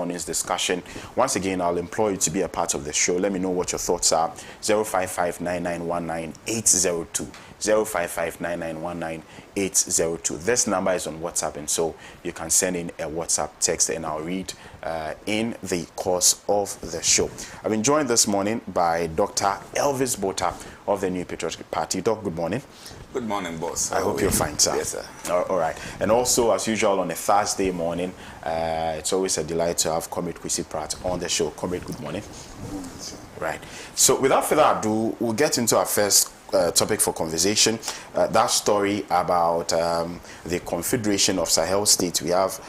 morning's discussion. Once again, I'll implore you to be a part of the show. Let me know what your thoughts are. 055-9919-802. 055-9919-802. This number is on WhatsApp, and so you can send in a WhatsApp text, and I'll read in the course of the show. I've been joined this morning by Dr. Elvis Botha of the New Patriotic Party. Doc, good morning. Good morning, boss. I hope you're fine, sir. Yes, sir. All right. And also, as usual, on a Thursday morning, it's always a delight to have Comrade Kwesi Pratt on the show. Comrade, good morning. Right. So, without further ado, we'll get into our first topic for conversation. That story about the Confederation of Sahel states. We have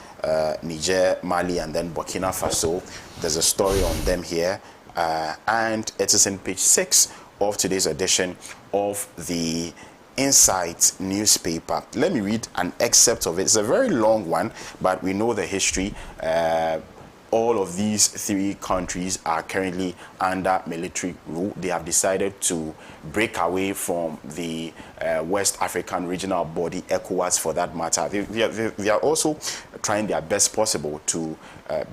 Niger, Mali, and then Burkina Faso. There's a story on them here, and it is in page 6 of today's edition of the Insight newspaper. Let me read an excerpt of it. It's a very long one, but we know the history. All of these three countries are currently under military rule. They have decided to break away from the West African regional body, ECOWAS for that matter. They are also trying their best possible to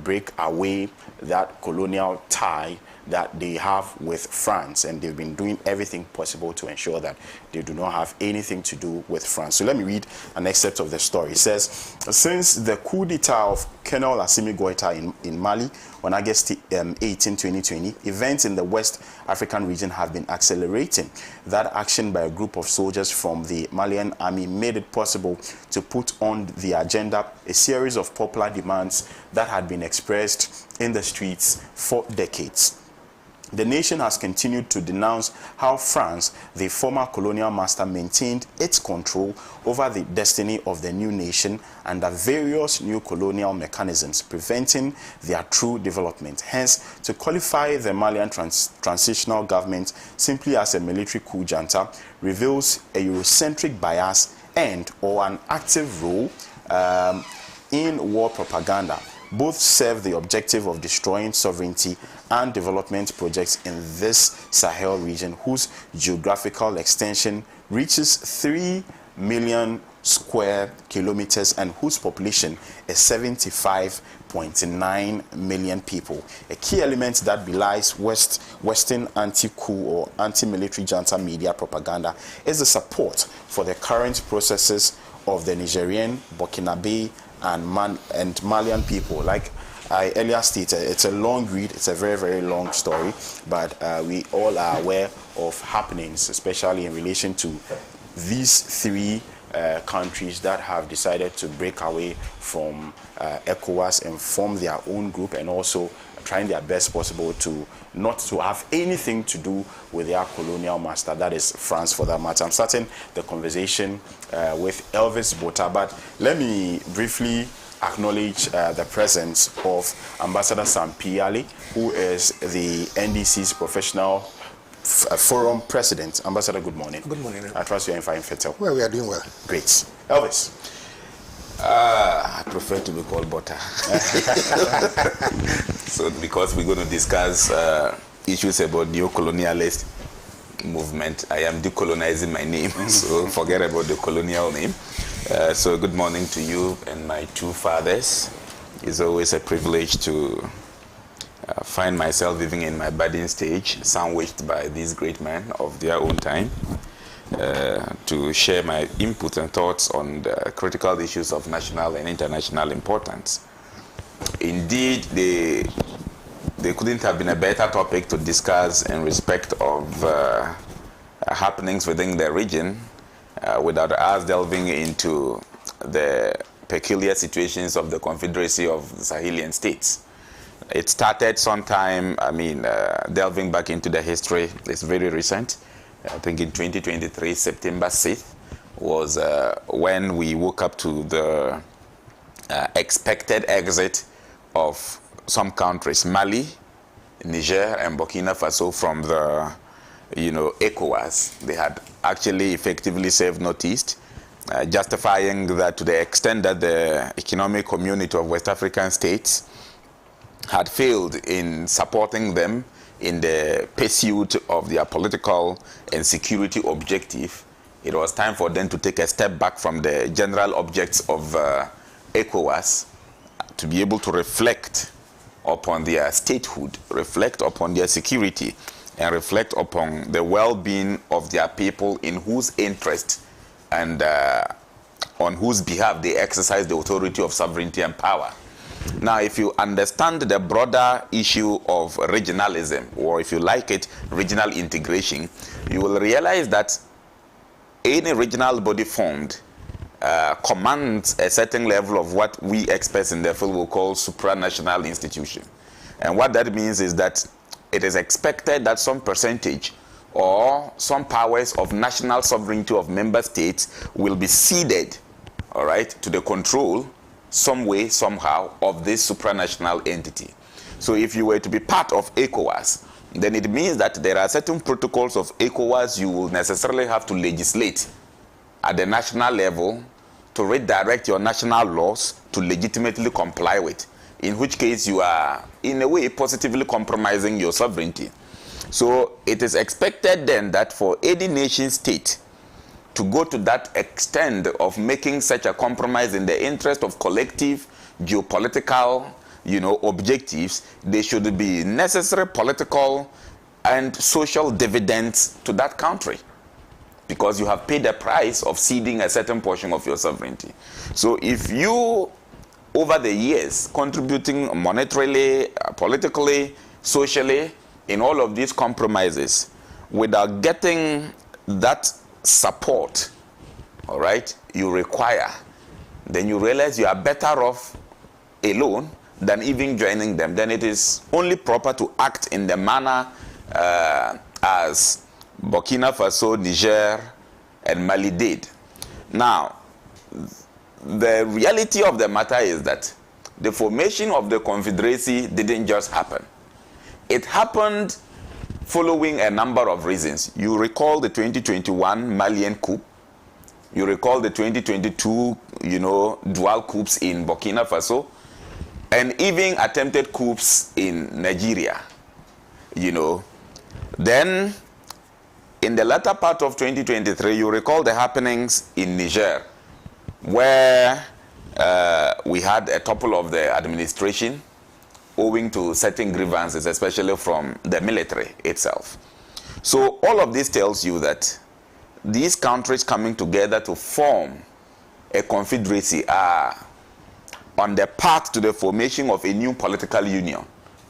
break away that colonial tie that they have with France, and they've been doing everything possible to ensure that they do not have anything to do with France. So let me read an excerpt of the story. It says, since the coup d'etat of Colonel Assimi Goïta in Mali on August 18, 2020, events in the West African region have been accelerating. That action by a group of soldiers from the Malian army made it possible to put on the agenda a series of popular demands that had been expressed in the streets for decades. The nation has continued to denounce how France, the former colonial master, maintained its control over the destiny of the new nation under various new colonial mechanisms, preventing their true development. Hence, to qualify the Malian transitional government simply as a military coup junta reveals a Eurocentric bias and/or an active role in war propaganda. Both serve the objective of destroying sovereignty and development projects in this Sahel region, whose geographical extension reaches 3 million square kilometers and whose population is 75.9 million people. A key element that belies Western anti-coup or anti-military junta media propaganda is the support for the current processes of the Nigerian, Burkinabe, and Malian people. Like I earlier stated, it's a long read, it's a very, very long story, but we all are aware of happenings, especially in relation to these three countries that have decided to break away from ECOWAS and form their own group, and also trying their best possible to not to have anything to do with their colonial master, that is France for that matter. I'm starting the conversation with Elvis Botha, but let me briefly acknowledge the presence of Ambassador Sam Piali, who is the NDC's professional forum president. Ambassador, good morning. Good morning. I trust you're in fine fettle. Well, we are doing well. Great. Elvis. I prefer to be called Botha. So, because we're going to discuss issues about neo-colonialist movement, I am decolonizing my name, so forget about the colonial name. So, good morning to you and my two fathers. It's always a privilege to find myself living in my budding stage, sandwiched by these great men of their own time. To share my input and thoughts on the critical issues of national and international importance. Indeed, they couldn't have been a better topic to discuss in respect of happenings within the region without us delving into the peculiar situations of the Confederacy of Sahelian states. It started sometime, delving back into the history, it's very recent. I think in 2023, September 6th, was when we woke up to the expected exit of some countries, Mali, Niger, and Burkina Faso from the, ECOWAS. They had actually effectively served notice, justifying that to the extent that the economic community of West African states had failed in supporting them in the pursuit of their political and security objective, it was time for them to take a step back from the general objects of ECOWAS to be able to reflect upon their statehood, reflect upon their security, and reflect upon the well-being of their people in whose interest and on whose behalf they exercise the authority of sovereignty and power. Now, if you understand the broader issue of regionalism, or if you like it, regional integration, you will realize that any regional body formed commands a certain level of what we experts in the field will call supranational institution. And what that means is that it is expected that some percentage or some powers of national sovereignty of member states will be ceded, all right, to the control, some way, somehow, of this supranational entity. So if you were to be part of ECOWAS, then it means that there are certain protocols of ECOWAS you will necessarily have to legislate at the national level to redirect your national laws to legitimately comply with, in which case you are, in a way, positively compromising your sovereignty. So it is expected then that for any nation state to go to that extent of making such a compromise in the interest of collective geopolitical, objectives, there should be necessary political and social dividends to that country, because you have paid the price of ceding a certain portion of your sovereignty. So if you, over the years, contributing monetarily, politically, socially, in all of these compromises, without getting that support, all right, you require, then you realize you are better off alone than even joining them. Then it is only proper to act in the manner as Burkina Faso, Niger, and Mali did. Now, the reality of the matter is that the formation of the Confederacy didn't just happen. It happened following a number of reasons. You recall the 2021 Malian coup. You recall the 2022, dual coups in Burkina Faso, and even attempted coups in Nigeria. Then, in the latter part of 2023, you recall the happenings in Niger, where we had a topple of the administration owing to certain grievances, especially from the military itself. So all of this tells you that these countries coming together to form a confederacy are on the path to the formation of a new political union.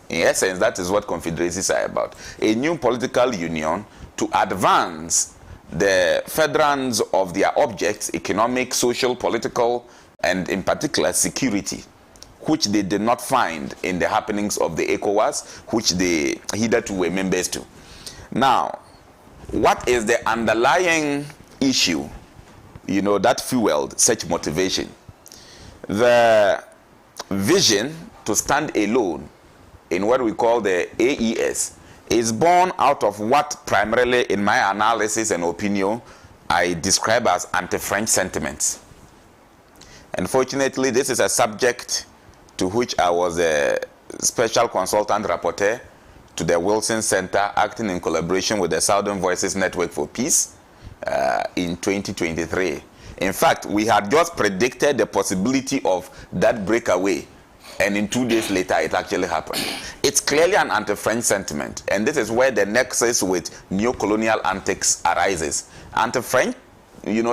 In essence, that is what confederacies are about. A new political union to advance the furtherance of their objects, economic, social, political, and in particular security, which they did not find in the happenings of the ECOWAS, which they hitherto were members to. Now, what is the underlying issue, that fueled such motivation? The vision to stand alone in what we call the AES is born out of what primarily, in my analysis and opinion, I describe as anti-French sentiments. Unfortunately, this is a subject to which I was a special consultant rapporteur to the Wilson Center, acting in collaboration with the Southern Voices Network for Peace in 2023. In fact, we had just predicted the possibility of that breakaway, and in 2 days later, it actually happened. It's clearly an anti-French sentiment, and this is where the nexus with neo-colonial antics arises. Anti-French,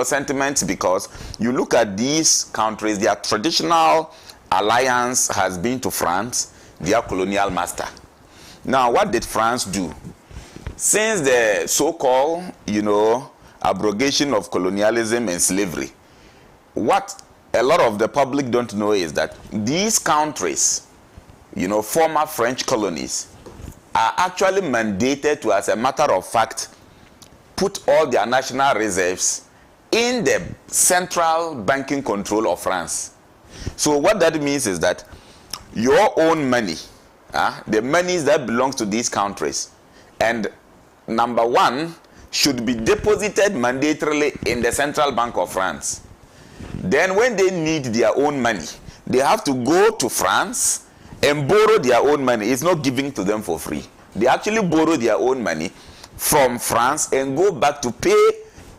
sentiments, because you look at these countries, their traditional alliance has been to France, their colonial master. Now, what did France do? Since the so-called, abrogation of colonialism and slavery, what a lot of the public don't know is that these countries, former French colonies, are actually mandated to, as a matter of fact, put all their national reserves in the central banking control of France. So what that means is that your own money, the monies that belongs to these countries, and number one, should be deposited mandatorily in the central bank of France. Then when they need their own money, they have to go to France and borrow their own money. It's not giving to them for free. They actually borrow their own money from France and go back to pay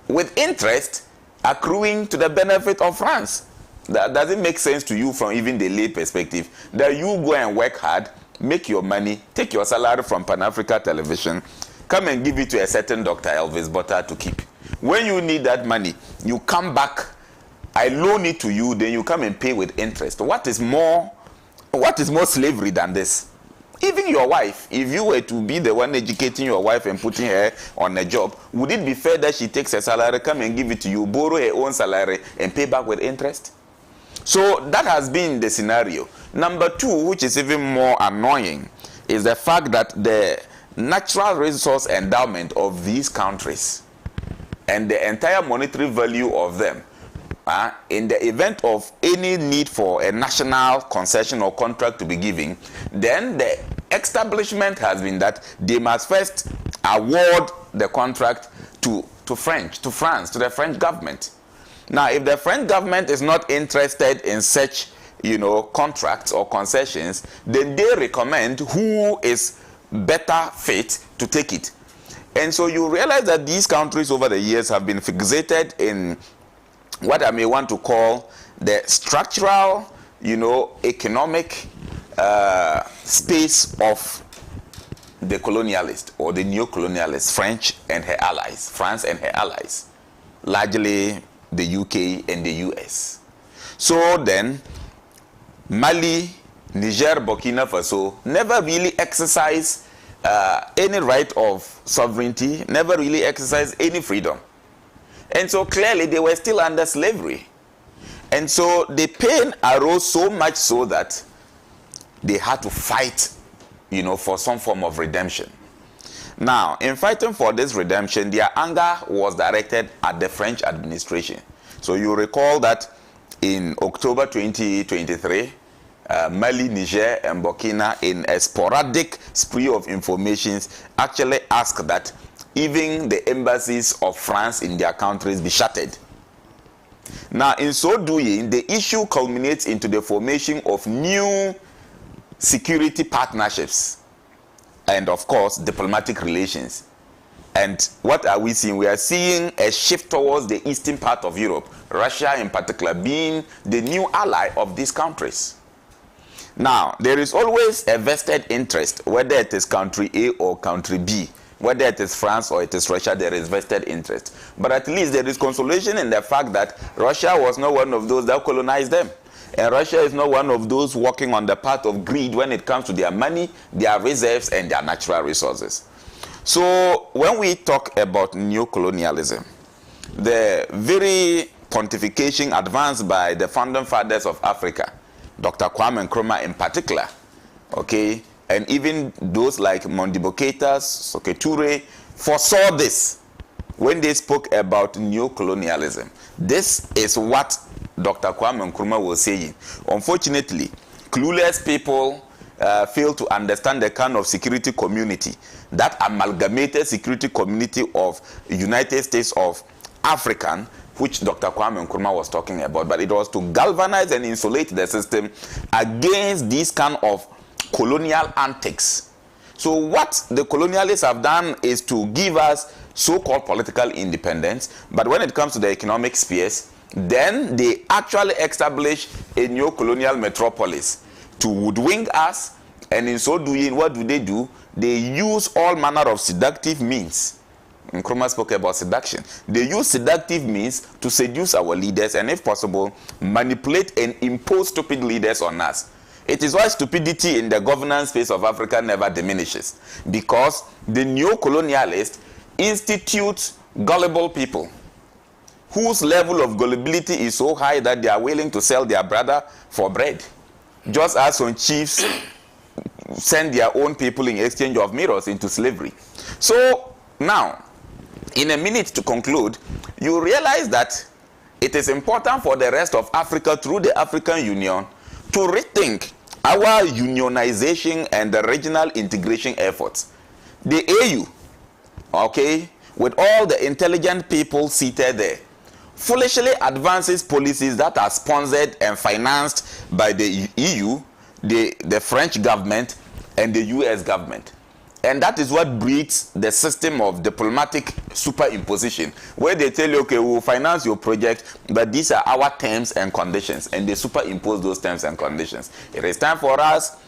with interest accruing to the benefit of France. That doesn't make sense to you from even the lay perspective, that you go and work hard make your money, take your salary from Pan-Africa Television, come and give it to a certain Dr. Elvis Butter to keep. When you need that money, you come back, I loan it to you, then you come and pay with interest. What is more slavery than this? Even your wife, if you were to be the one educating your wife and putting her on a job, would it be fair that she takes her salary, come and give it to you, borrow her own salary, and pay back with interest? So that has been the scenario. Number two, which is even more annoying, is the fact that the natural resource endowment of these countries and the entire monetary value of them, in the event of any need for a national concession or contract to be given, then the establishment has been that they must first award the contract to France, to the French government. Now, if the French government is not interested in such, contracts or concessions, then they recommend who is better fit to take it. And so you realize that these countries over the years have been fixated in what I may want to call the structural, economic space of the colonialist or the neo-colonialist, France and her allies, largely the UK and the US. So then, Mali, Niger, Burkina Faso never really exercised any right of sovereignty, never really exercised any freedom. And so clearly they were still under slavery. And so the pain arose so much so that they had to fight, for some form of redemption. Now, in fighting for this redemption, their anger was directed at the French administration. So you recall that in October 2023, Mali, Niger, and Burkina, in a sporadic spree of informations, actually asked that even the embassies of France in their countries be shuttered. Now, in so doing, the issue culminates into the formation of new security partnerships and, of course, diplomatic relations. And what are we seeing? We are seeing a shift towards the eastern part of Europe, Russia in particular being the new ally of these countries. Now, there is always a vested interest, whether it is country A or country B. Whether it is France or it is Russia, there is vested interest. But at least there is consolation in the fact that Russia was not one of those that colonized them. And Russia is not one of those walking on the path of greed when it comes to their money, their reserves, and their natural resources. So when we talk about neo-colonialism, the very pontification advanced by the founding fathers of Africa, Dr. Kwame Nkrumah in particular, okay, and even those like Modibo Keita, Sékou-Touré, foresaw this when they spoke about neo-colonialism. This is what Dr. Kwame Nkrumah was saying. Unfortunately, clueless people fail to understand the kind of security community, that amalgamated security community of United States of Africa, which Dr. Kwame Nkrumah was talking about. But it was to galvanize and insulate the system against these kind of colonial antics. So what the colonialists have done is to give us so-called political independence, but when it comes to the economic spheres, then they actually establish a neo-colonial metropolis to woodwink us, and in so doing, what do? They use all manner of seductive means. Nkrumah spoke about seduction. They use seductive means to seduce our leaders and, if possible, manipulate and impose stupid leaders on us. It is why stupidity in the governance space of Africa never diminishes, because the neo-colonialists institute gullible people whose level of gullibility is so high that they are willing to sell their brother for bread, just as some chiefs send their own people in exchange of mirrors into slavery. So now, in a minute to conclude, you realize that it is important for the rest of Africa through the African Union to rethink our unionization and the regional integration efforts. The AU, okay, with all the intelligent people seated there, foolishly advances policies that are sponsored and financed by the EU, the French government, and the US government. And that is what breeds the system of diplomatic superimposition, where they tell you, okay, we'll finance your project, but these are our terms and conditions, and they superimpose those terms and conditions. It is time for us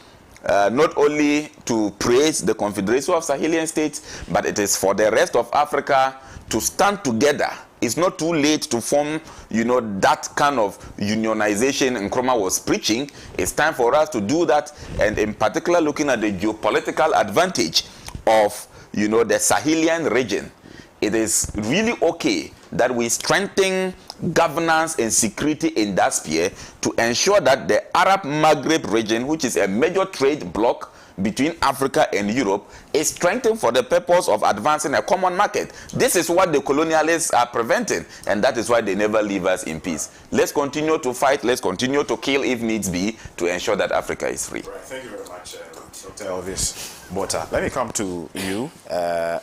not only to praise the Confederation of Sahelian States, but it is for the rest of Africa to stand together. It's not too late to form, that kind of unionization Nkrumah was preaching. It's time for us to do that, and in particular looking at the geopolitical advantage of, the Sahelian region. It is really okay that we strengthen governance and security in that sphere to ensure that the Arab Maghreb region, which is a major trade bloc between Africa and Europe, is strengthened for the purpose of advancing a common market. This is what the colonialists are preventing, and that is why they never leave us in peace. Let's continue to fight, let's continue to kill if needs be, to ensure that Africa is free. Right. Thank you very much, Dr. Elvis Bota. Let me come to you,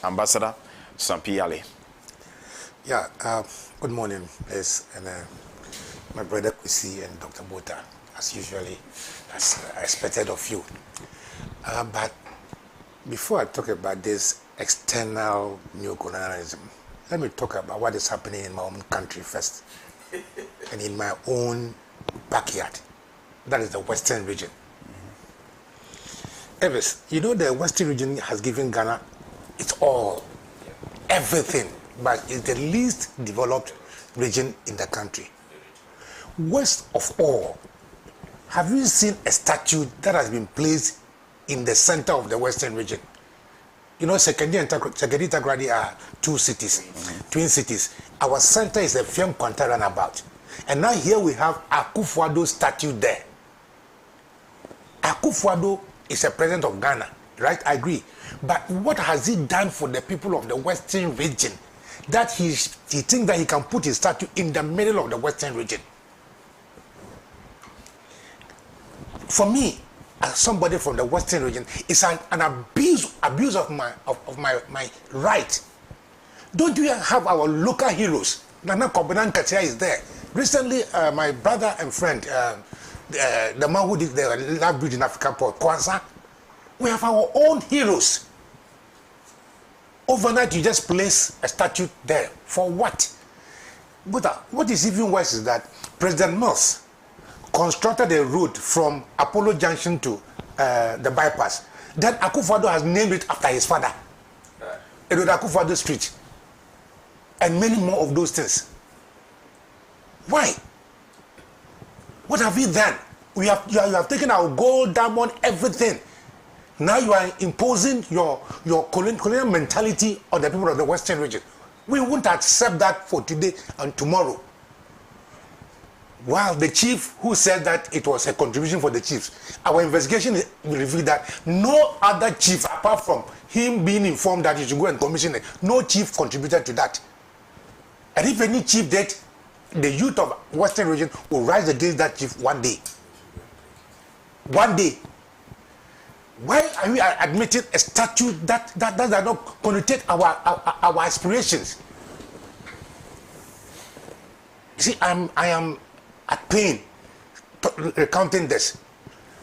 Ambassador Sampi Ali. Yeah, good morning, Les, and my brother Kwesi and Dr. Bota, as usually, as I expected of you. But before I talk about this external neocolonialism, let me talk about what is happening in my own country first, and in my own backyard. That is the Western region. Elvis, the Western region has given Ghana its all, everything, but it's the least developed region in the country. Worst of all, have you seen a statue that has been placed in the center of the Western region? Sekedi and Takrady are two cities, twin cities. Our center is a Fiam Kwanta runabout. And now here we have Akufo-Addo's statue there. Akufo-Addo is a president of Ghana, right? I agree. But what has he done for the people of the Western region that he thinks that he can put his statue in the middle of the Western region? For me, as somebody from the Western region, it's an abuse of my right. Don't we have our local heroes? Nana Kobenan Katia is there. Recently, my brother and friend, the man who did the Love Bridge in Africa, Paul Kwanzaa, we have our own heroes. Overnight, you just place a statue there. For what? But what is even worse is that President Mills constructed a road from Apollo Junction to the bypass. Then Akufo-Addo has named it after his father. It was Akufo-Addo Street. And many more of those things. Why? What have we done? You have taken our gold, diamond, everything. Now you are imposing your colonial mentality on the people of the Western region. We won't accept that for today and tomorrow. While the chief who said that it was a contribution for the chiefs, our investigation will reveal that no other chief, apart from him being informed that he should go and commission it, no chief contributed to that. And if any chief did, the youth of Western region will rise against that chief one day. One day. Why are we admitting a statute that does not connotate our aspirations? See, I am at pain recounting this.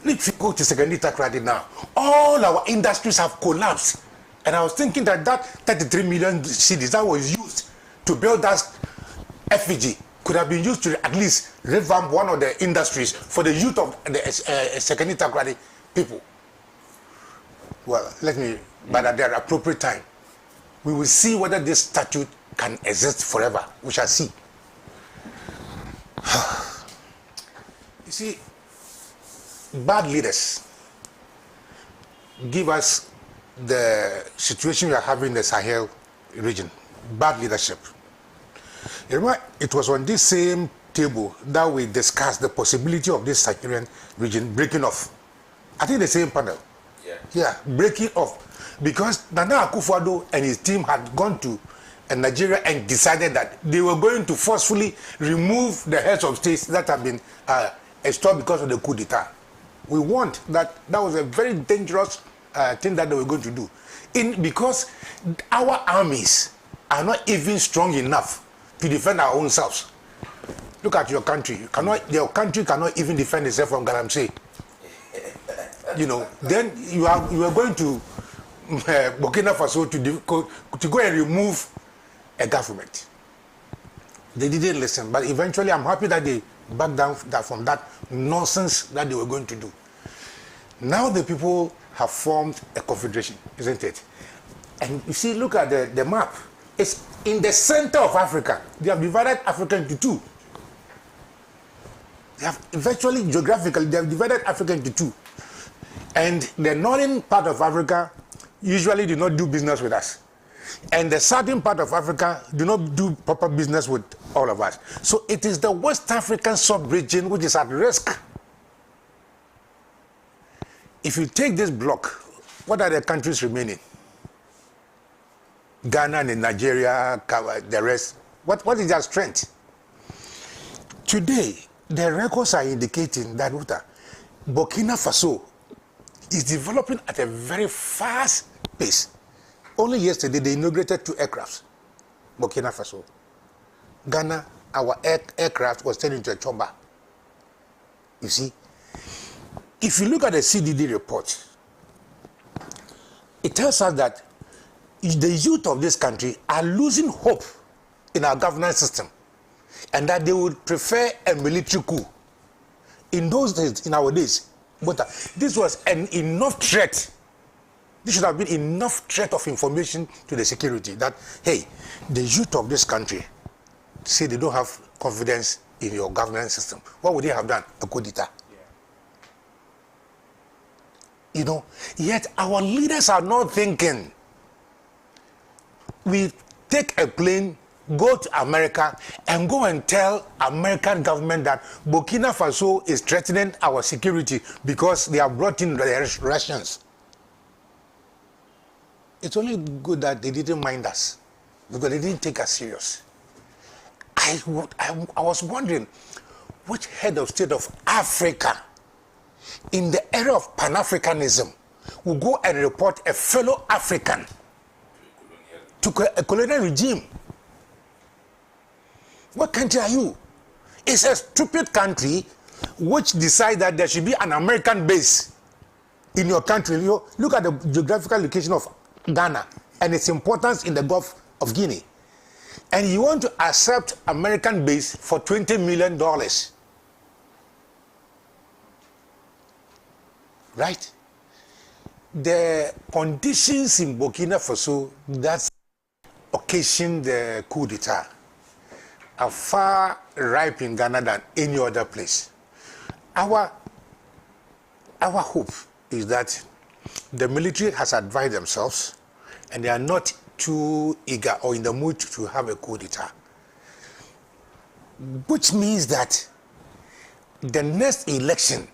If you go to Sekedi Takrady now, all our industries have collapsed. And I was thinking that 33 million cedis that was used to build that effigy could have been used to at least revamp one of the industries for the youth of the Sekedi Takrady people. Well, but at the appropriate time, we will see whether this statute can exist forever. We shall see. You see, bad leaders give us the situation we are having in the Sahel region. Bad leadership. You remember, it was on this same table that we discussed the possibility of this Sahelian region breaking off. I think the same panel. Yeah, breaking off. Because Nana Akufo-Addo and his team had gone to Nigeria and decided that they were going to forcefully remove the heads of states that have been installed because of the coup d'etat. We want that was a very dangerous thing that they were going to do. Because our armies are not even strong enough to defend our own selves. Look at your country. Your country cannot even defend itself from Galamsey. Then you are going to Burkina Faso to go and remove a government. They didn't listen, but eventually I'm happy that they backed down from that nonsense that they were going to do. Now the people have formed a confederation, isn't it? And you see, look at the map. It's in the center of Africa. They have divided Africa into two. They have virtually geographically, they have divided Africa into two. And the northern part of Africa usually do not do business with us. And the southern part of Africa do not do proper business with all of us. So it is the West African sub-region which is at risk. If you take this block, what are the countries remaining? Ghana and Nigeria, the rest. What is their strength? Today, the records are indicating that Burkina Faso is developing at a very fast pace. Only yesterday, they inaugurated 2 aircrafts. Burkina Faso. Ghana, our aircraft was turned into a chopper. You see? If you look at the CDD report, it tells us that the youth of this country are losing hope in our governance system, and that they would prefer a military coup. In those days, in our days, but this was an enough threat. This should have been enough threat of information to the security that, hey, the youth of this country say they don't have confidence in your governance system. What would they have done? A coup d'etat. You know, yet our leaders are not thinking. We take a plane, go to America, and go and tell American government that Burkina Faso is threatening our security because they have brought in the Russians. It's only good that they didn't mind us, because they didn't take us serious. I was wondering, which head of state of Africa in the era of Pan-Africanism will go and report a fellow African to a colonial regime? What country are you? It's a stupid country which decides that there should be an American base in your country. You look at the geographical location of Ghana and its importance in the Gulf of Guinea. And you want to accept American base for $20 million. Right? The conditions in Burkina Faso that occasioned the coup d'etat are far ripe in Ghana than any other place. Our hope is that the military has advised themselves and they are not too eager or in the mood to have a coup d'etat. Which means that the next election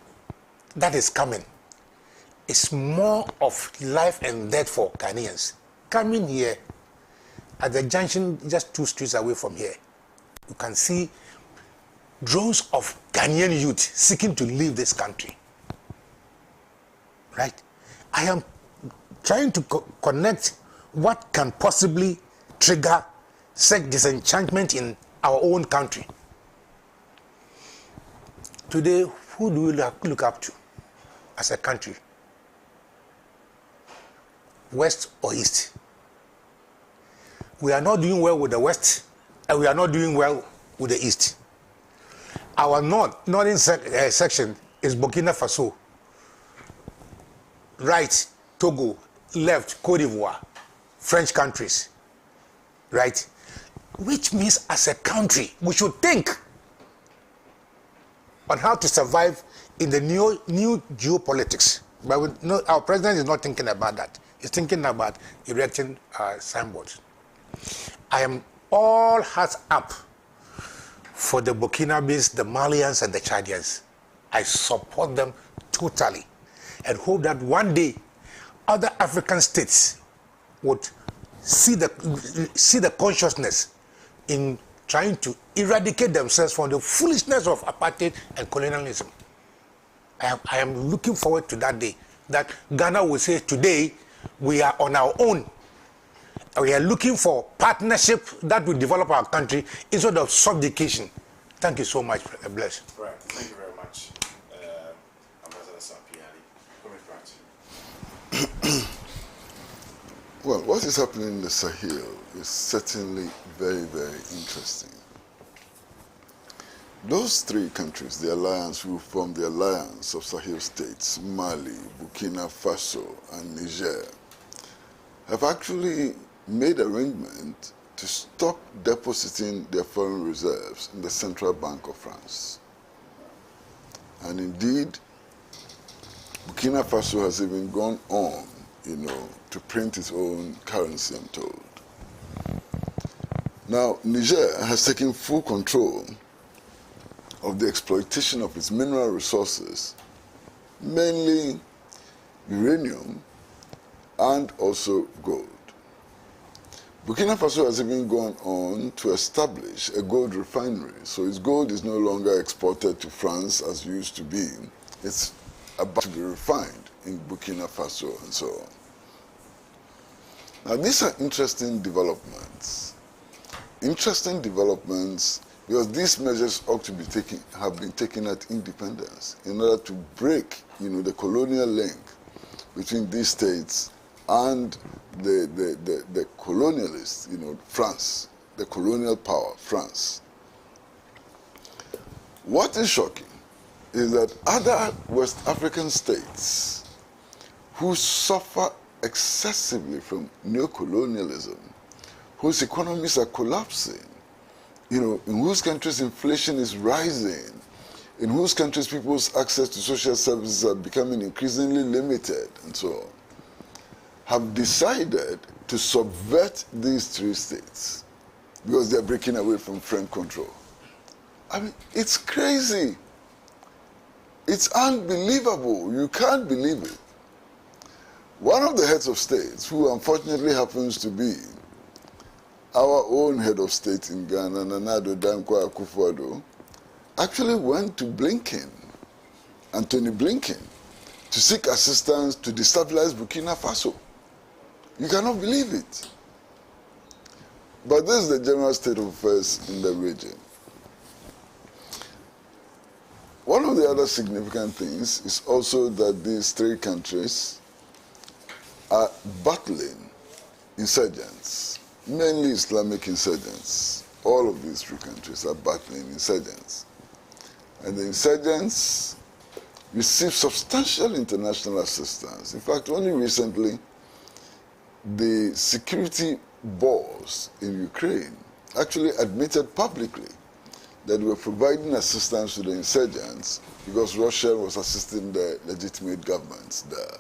that is coming is more of life and death for Ghanaians. Coming here, at the junction just 2 streets away from here, you can see droves of Ghanaian youth seeking to leave this country. Right? I am trying to connect what can possibly trigger such disenchantment in our own country. Today, who do we look up to as a country? West or East? We are not doing well with the West, and we are not doing well with the East. Our northern section is Burkina Faso. Right, Togo. Left, Cote d'Ivoire. French countries. Right? Which means as a country, we should think on how to survive in the new geopolitics. But our president is not thinking about that. He's thinking about erecting signboards. I am all hearts up for the Burkinabes, the Malians, and the Chadians. I support them totally and hope that one day other African states would see the consciousness in trying to eradicate themselves from the foolishness of apartheid and colonialism. I am looking forward to that day, that Ghana will say, today we are on our own. We are looking for partnership that will develop our country instead of subjugation. Thank you so much. Bless. Right. Thank you very much, Ambassador Sapiari. Well, what is happening in the Sahel is certainly very, very interesting. those three countries, the alliance who form the alliance of Sahel states, Mali, Burkina Faso, and Niger, have actually made arrangements to stop depositing their foreign reserves in the Central Bank of France. And indeed, Burkina Faso has even gone on, to print its own currency, I'm told. Now, Niger has taken full control of the exploitation of its mineral resources, mainly uranium and also gold. Burkina Faso has even gone on to establish a gold refinery, so its gold is no longer exported to France as used to be. It's about to be refined in Burkina Faso and so on. Now, these are interesting developments. Interesting developments because these measures ought to be have been taken at independence in order to break, the colonial link between these states and the colonialists, France, the colonial power, France. What is shocking is that other West African states who suffer excessively from neocolonialism, whose economies are collapsing, in whose countries inflation is rising, in whose countries people's access to social services are becoming increasingly limited, and so on, have decided to subvert these three states because they're breaking away from French control. I mean, it's crazy. It's unbelievable. You can't believe it. One of the heads of states, who unfortunately happens to be our own head of state in Ghana, Nana Addo Dankwa Akufo-Addo, actually went to Anthony Blinken, to seek assistance to destabilize Burkina Faso. You cannot believe it. But this is the general state of affairs in the region. One of the other significant things is also that these three countries are battling insurgents, mainly Islamic insurgents. All of these three countries are battling insurgents. And the insurgents receive substantial international assistance. In fact, only recently, the security boss in Ukraine actually admitted publicly that we were providing assistance to the insurgents because Russia was assisting the legitimate governments there.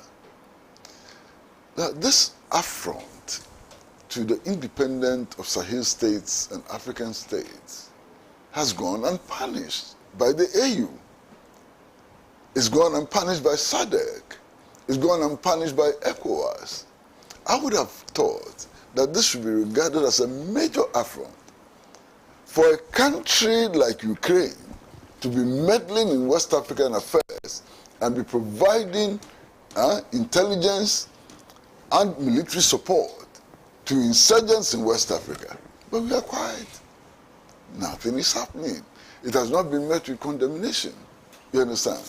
Now, this affront to the independence of Sahel states and African states has gone unpunished by the AU. It's gone unpunished by SADC. It's gone unpunished by ECOWAS. I would have thought that this should be regarded as a major affront for a country like Ukraine to be meddling in West African affairs and be providing intelligence and military support to insurgents in West Africa. But we are quiet. Nothing is happening. It has not been met with condemnation. You understand?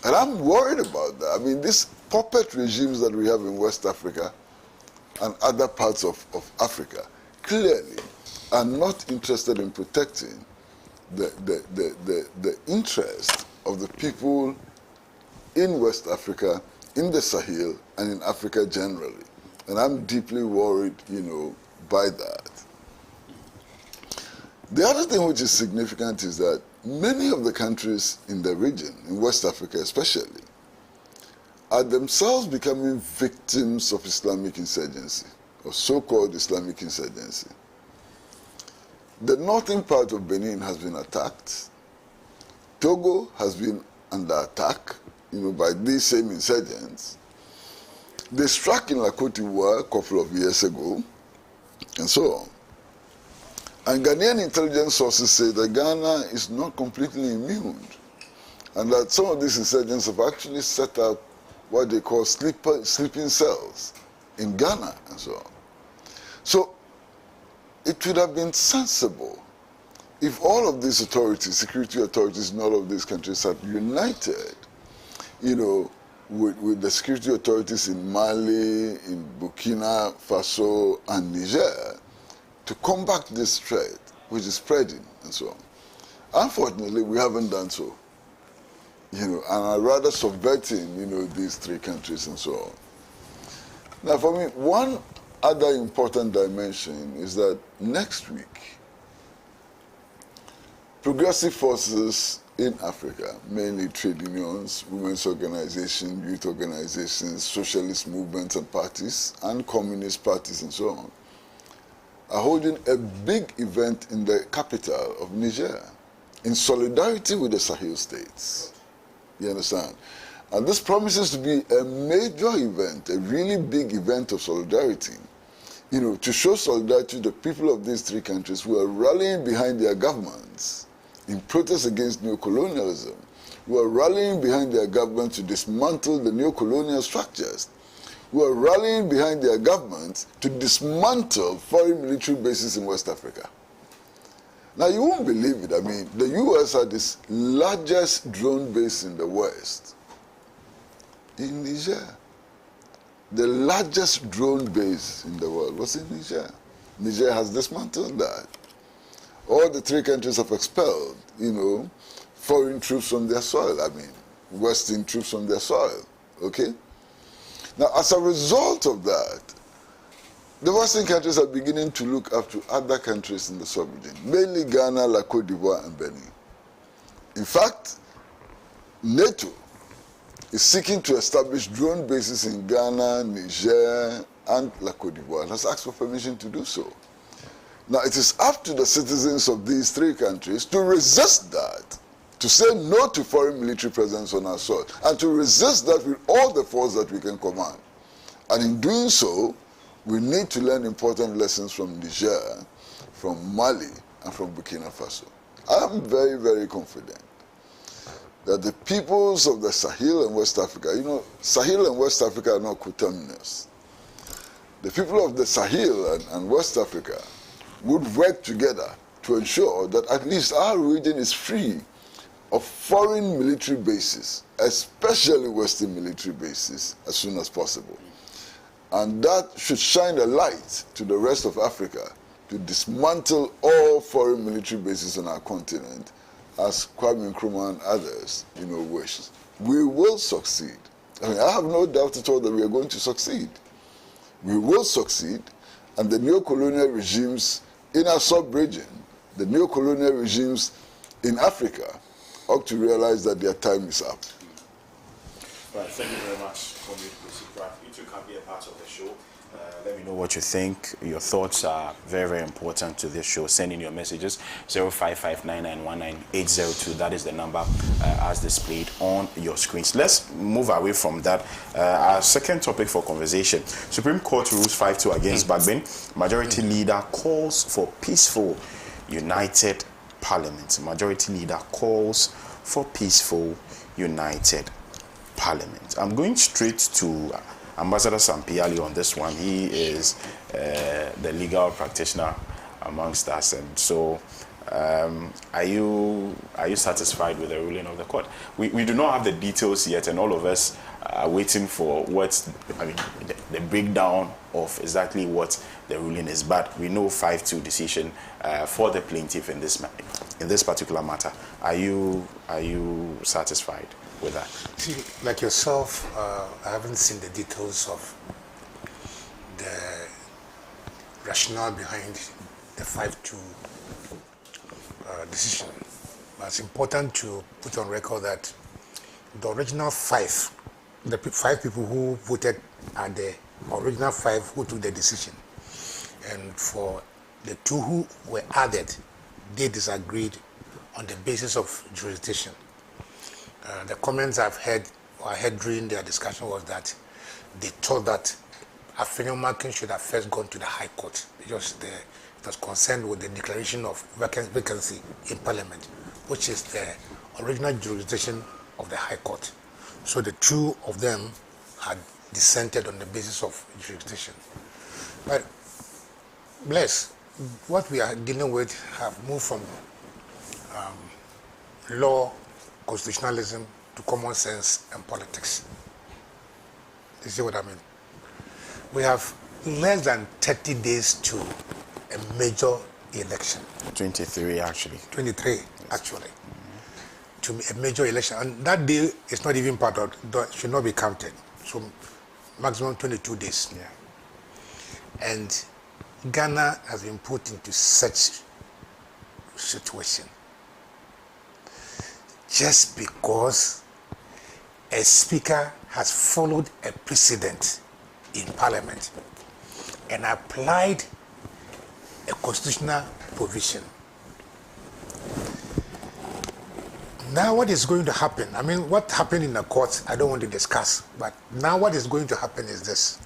And I'm worried about that. I mean, these puppet regimes that we have in West Africa and other parts of Africa clearly are not interested in protecting the interest of the people in West Africa, in the Sahel, and in Africa generally. And I'm deeply worried, by that. The other thing which is significant is that many of the countries in the region, in West Africa especially, are themselves becoming victims of Islamic insurgency, or so-called Islamic insurgency. The northern part of Benin has been attacked. Togo has been under attack, by these same insurgents. They struck in La Côte d'Ivoire a couple of years ago, and so on. And Ghanaian intelligence sources say that Ghana is not completely immune, and that some of these insurgents have actually set up what they call sleeping cells in Ghana, and so on. So it would have been sensible if all of these authorities, security authorities in all of these countries had united, with the security authorities in Mali, in Burkina Faso, and Niger to combat this threat, which is spreading, and so on. Unfortunately, we haven't done so. And are rather subverting, these three countries and so on. Now, for me, one other important dimension is that next week, progressive forces in Africa, mainly trade unions, women's organizations, youth organizations, socialist movements and parties, and communist parties and so on, are holding a big event in the capital of Niger in solidarity with the Sahel states. You understand? And this promises to be a major event, a really big event of solidarity, to show solidarity to the people of these three countries who are rallying behind their governments in protest against neocolonialism, who are rallying behind their government to dismantle the neocolonial structures, who are rallying behind their governments to dismantle foreign military bases in West Africa. Now, you won't believe it. I mean, the U.S. had this largest drone base in the West, in Niger. The largest drone base in the world was in Niger. Niger has dismantled that. All the three countries have expelled, foreign troops from their soil. I mean, Western troops from their soil, okay? Now, as a result of that, the Western countries are beginning to look up to other countries in the sub-region, mainly Ghana, La Côte d'Ivoire, and Benin. In fact, NATO is seeking to establish drone bases in Ghana, Niger, and La Côte d'Ivoire, and has asked for permission to do so. Now, it is up to the citizens of these three countries to resist that, to say no to foreign military presence on our soil, and to resist that with all the force that we can command. And in doing so, we need to learn important lessons from Niger, from Mali, and from Burkina Faso. I am very, very confident that the peoples of the Sahel and West Africa, Sahel and West Africa are not coterminous. The people of the Sahel and West Africa would work together to ensure that at least our region is free of foreign military bases, especially Western military bases, as soon as possible. And that should shine a light to the rest of Africa to dismantle all foreign military bases on our continent, as Kwame Nkrumah and others, wish. We will succeed. I mean, I have no doubt at all that we are going to succeed. We will succeed, and the neo-colonial regimes in our sub-region, the neo-colonial regimes in Africa, ought to realize that their time is up. Right, thank you very much, you two can be a part of the show. Let me know what you think. Your thoughts are very, very important to this show. Send in your messages, 05599198802. That is the number as displayed on your screens. Let's move away from that. Our second topic for conversation. Supreme Court rules 5-2 against Bagbin. Majority leader calls for peaceful, united parliament. Majority leader calls for peaceful, united parliament. I'm going straight to Ambassador Sampiali on this one. He is the legal practitioner amongst us, and so are you satisfied with the ruling of the court? We do not have the details yet, and all of us are waiting for the breakdown of exactly what the ruling is. But we know 5-2 decision for the plaintiff in this particular matter. Are you satisfied with that? See, like yourself, I haven't seen the details of the rationale behind the 5-2 decision. But it's important to put on record that the original five people who voted are the original 5 who took the decision. And for the 2 who were added, they disagreed on the basis of jurisdiction. The comments I heard during their discussion was that they thought that Afenyomakin should have first gone to the High Court because it was concerned with the declaration of vacancy in Parliament, which is the original jurisdiction of the High Court. So the 2 of them had dissented on the basis of jurisdiction. But bless, what we are dealing with have moved from law, constitutionalism to common sense and politics. You see what I mean? We have less than 30 days to a major election. 23 actually. 23, actually. To be a major election. And that day is not even part of, should not be counted. So maximum 22 days. Yeah. And Ghana has been put into such situation just because a speaker has followed a precedent in parliament and applied a constitutional provision. Now what is going to happen? I mean, what happened in the courts, I don't want to discuss, but now what is going to happen is this.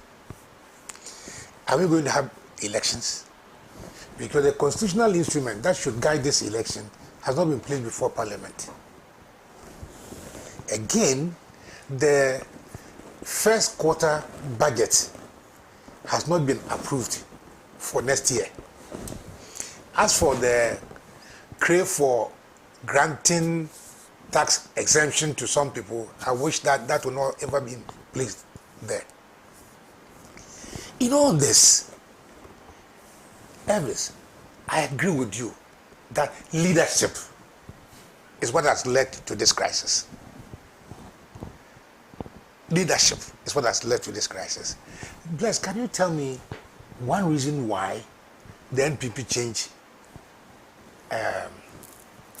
Are we going to have elections? Because the constitutional instrument that should guide this election has not been placed before Parliament. Again, the first quarter budget has not been approved for next year. As for the crave for granting tax exemption to some people, I wish that that would not ever be placed there. In all this, Elvis, I agree with you that leadership is what has led to this crisis. Leadership is what has led to this crisis. Bless, can you tell me one reason why the NPP changed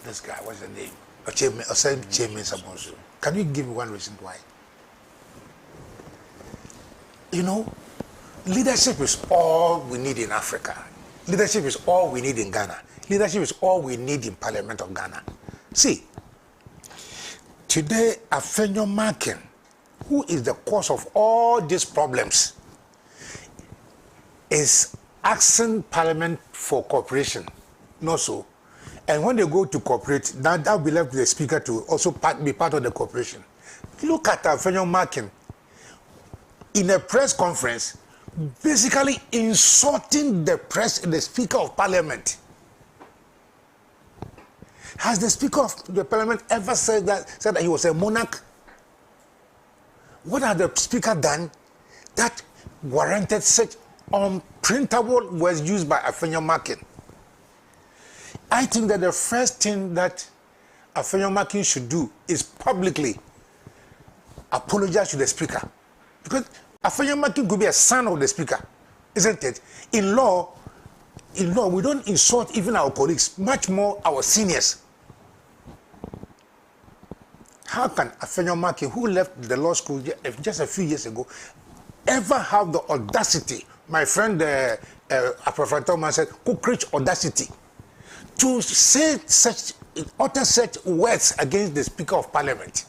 this guy, what's the name? Chairman Samonso. Can you give me one reason why? You know, leadership is all we need in Africa. Leadership is all we need in Ghana. Leadership is all we need in Parliament of Ghana. See, today, Afenyo Markin, who is the cause of all these problems, is asking Parliament for cooperation. Not so. And when they go to cooperate, that will be left to the Speaker to also be part of the cooperation. Look at Afenyo Markin in a press conference, basically insulting the press and the Speaker of Parliament. Has the Speaker of the Parliament ever said that he was a monarch? What has the Speaker done that warranted such unprintable words used by Afenyo Markin? I think that the first thing that Afenyo Markin should do is publicly apologize to the Speaker. Because Afenyo Markin could be a son of the Speaker, isn't it? In law, we don't insult even our colleagues, much more our seniors. How can Afenyo Markin, who left the law school just a few years ago, ever have the audacity, my friend Professor Thomas said, cockroach audacity, to say utter such words against the Speaker of Parliament?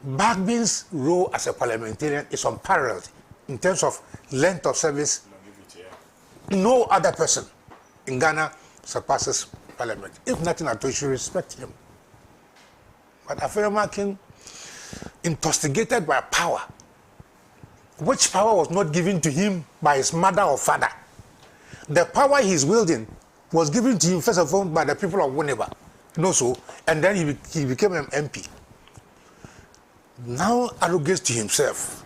Bagby's role as a parliamentarian is unparalleled in terms of length of service. No other person in Ghana surpasses Parliament. If nothing at all, you should respect him. But Afenyo Markin, intoxicated by power, which power was not given to him by his mother or father. The power he's wielding was given to him first of all by the people of Winneba. No, so, and then he became an MP. Now arrogates to himself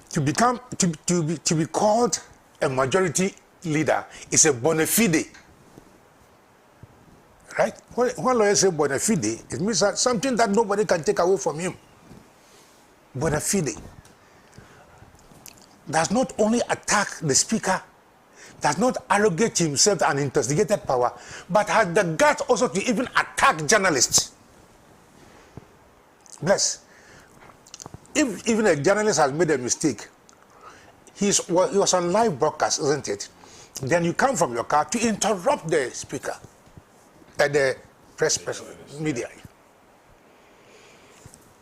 to be called a majority leader is a bona fide. Right? When lawyers say bona fide, it means that something that nobody can take away from him. Bona fide does not only attack the Speaker, does not arrogate himself an intoxicated power, but has the guts also to even attack journalists. Bless. If even a journalist has made a mistake, he was on live broadcast, isn't it? Then you come from your car to interrupt the Speaker at the press media.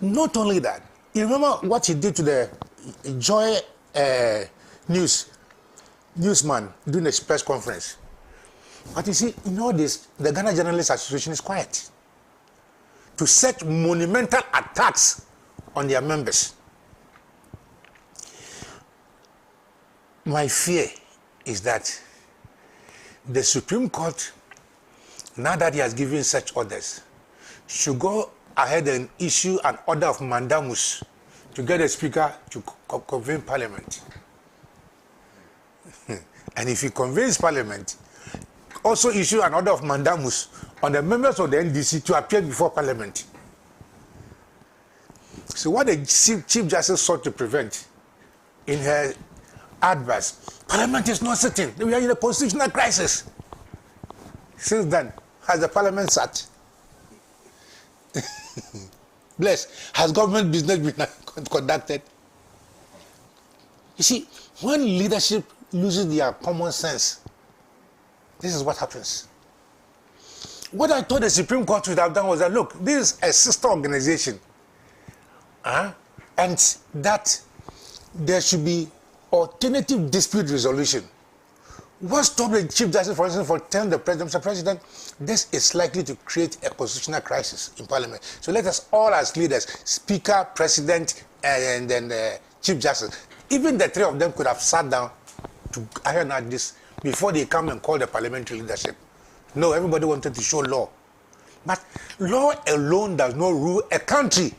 Not only that, you remember what he did to the Joy newsman during the press conference. But you see, in all this, the Ghana Journalists Association is quiet to set monumental attacks on their members. My fear is that the Supreme Court, now that he has given such orders, should go ahead and issue an order of mandamus to get the Speaker to convene Parliament. And if he convenes Parliament, also issued an order of mandamus on the members of the NDC to appear before Parliament. So what the Chief Justice sought to prevent in her advice, Parliament is not sitting. We are in a constitutional crisis. Since then, has the Parliament sat? Bless. Has government business been conducted? You see, when leadership loses their common sense, this is what happens. What I thought the Supreme Court would have done was that, look, this is a sister organization, and that there should be alternative dispute resolution. What stopped the Chief Justice, for instance, for telling the President, Mr. President, this is likely to create a constitutional crisis in Parliament. So let us all as leaders, Speaker, President, and then the Chief Justice, even the three of them could have sat down to iron out this before they come and call the parliamentary leadership. No, everybody wanted to show law. But law alone does not rule a country.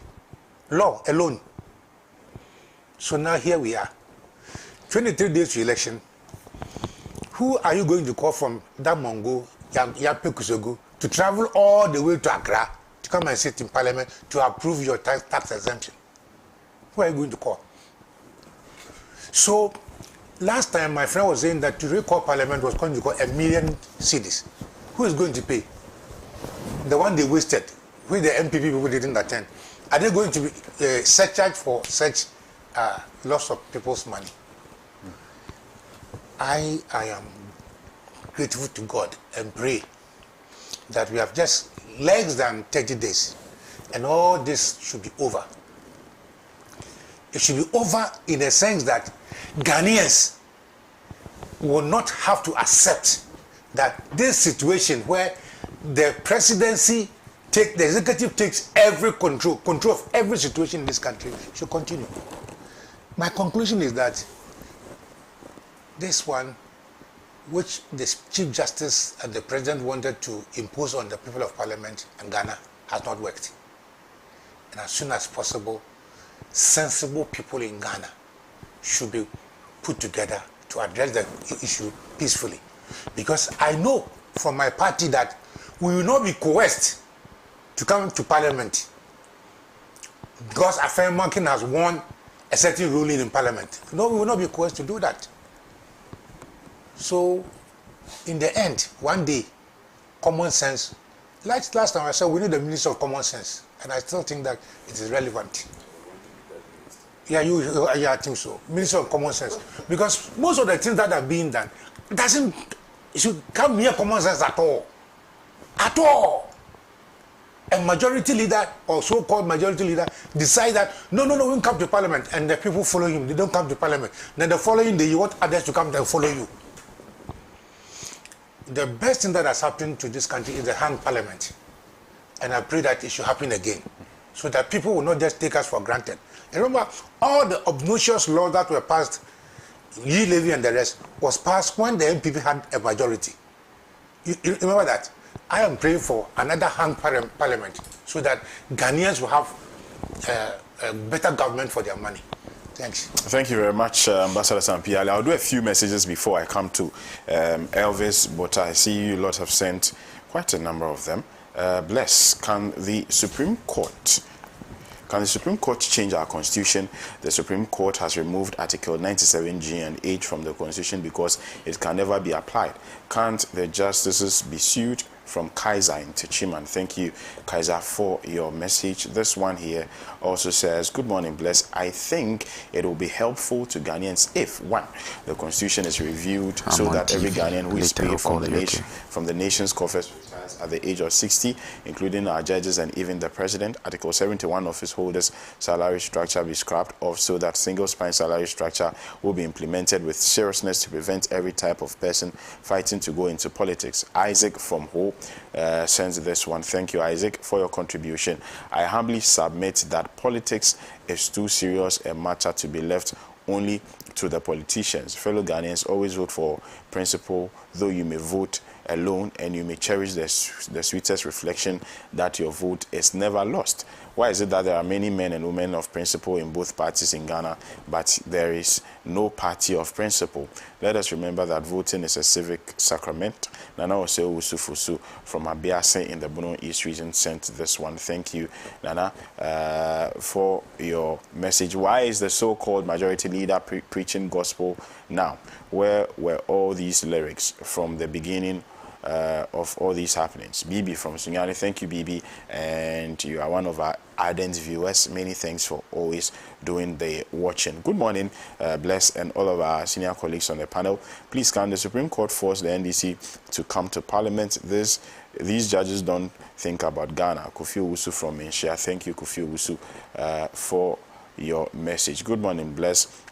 Law alone. So now here we are. 23 days to election. Who are you going to call from Damongo, Yapekusogo, to travel all the way to Accra to come and sit in Parliament to approve your tax exemption? Who are you going to call? So, last time my friend was saying that to recall Parliament was going to cost 1 million cedis. Who is going to pay? The one they wasted, where the MPP people didn't attend. Are they going to be surcharged for such loss of people's money? I am grateful to God and pray that we have just less than 30 days and all this should be over. It should be over in the sense that Ghanaians will not have to accept that this situation where the presidency the executive takes every control of every situation in this country should continue. My conclusion is that this one, which the Chief Justice and the President wanted to impose on the people of Parliament and Ghana, has not worked. And as soon as possible, sensible people in Ghana should be put together to address the issue peacefully. Because I know from my party that we will not be coerced to come to Parliament because Afenmakin has won a certain ruling in Parliament. No, we will not be coerced to do that. So, in the end, one day, common sense, like last time I said, we need a minister of common sense. And I still think that it is relevant. Yeah, I think so. Minister of common sense. Because most of the things that are being done, it should come near common sense at all. At all. A majority leader or so-called majority leader decide that no, we won't come to Parliament, and the people follow him. They don't come to Parliament. Then the following day, you want others to come and follow you. The best thing that has happened to this country is the hanged Parliament, and I pray that it should happen again, so that people will not just take us for granted. And remember, all the obnoxious laws that were passed, Lee Levy and the rest, was passed when the MPP had a majority. You remember that? I am praying for another hanged Parliament so that Ghanaians will have a better government for their money. Thanks. Thank you very much, Ambassador Sampiali. I'll do a few messages before I come to Elvis, but I see you lot have sent quite a number of them. Bless, can the Supreme Court change our constitution? The Supreme Court has removed Article 97G and H from the constitution because it can never be applied. Can't the justices be sued? From Kaiser in Techiman. Thank you, Kaiser, for your message. This one here also says, good morning, Bless. I think it will be helpful to Ghanaians if, one, the constitution is reviewed so that every Ghanaian who is paid from the nation's coffers at the age of 60, including our judges and even the president. Article 71 office holders salary structure be scrapped off so that single spine salary structure will be implemented with seriousness to prevent every type of person fighting to go into politics. Isaac from Ho sends this one. Thank you, Isaac, for your contribution. I humbly submit that politics is too serious a matter to be left only to the politicians. Fellow Ghanaians, always vote for principle, though you may vote alone, and you may cherish the sweetest reflection that your vote is never lost. Why is it that there are many men and women of principle in both parties in Ghana, but there is no party of principle? Let us remember that voting is a civic sacrament. Nana Oseo Usufusu from Abiase in the Bono East region sent this one. Thank you, Nana, for your message. Why is the so-called majority leader preaching gospel now? Where were all these lyrics from the beginning of all these happenings? Bibi from Sunyani, thank you, Bibi, and you are one of our ardent viewers. Many thanks for always doing the watching. Good morning, Bless, and all of our senior colleagues on the panel. Please, can the Supreme Court force the NDC to come to Parliament? These judges don't think about Ghana. Kofi Owusu from Inshia, thank you, Kofi Owusu, for your message. Good morning, Bless.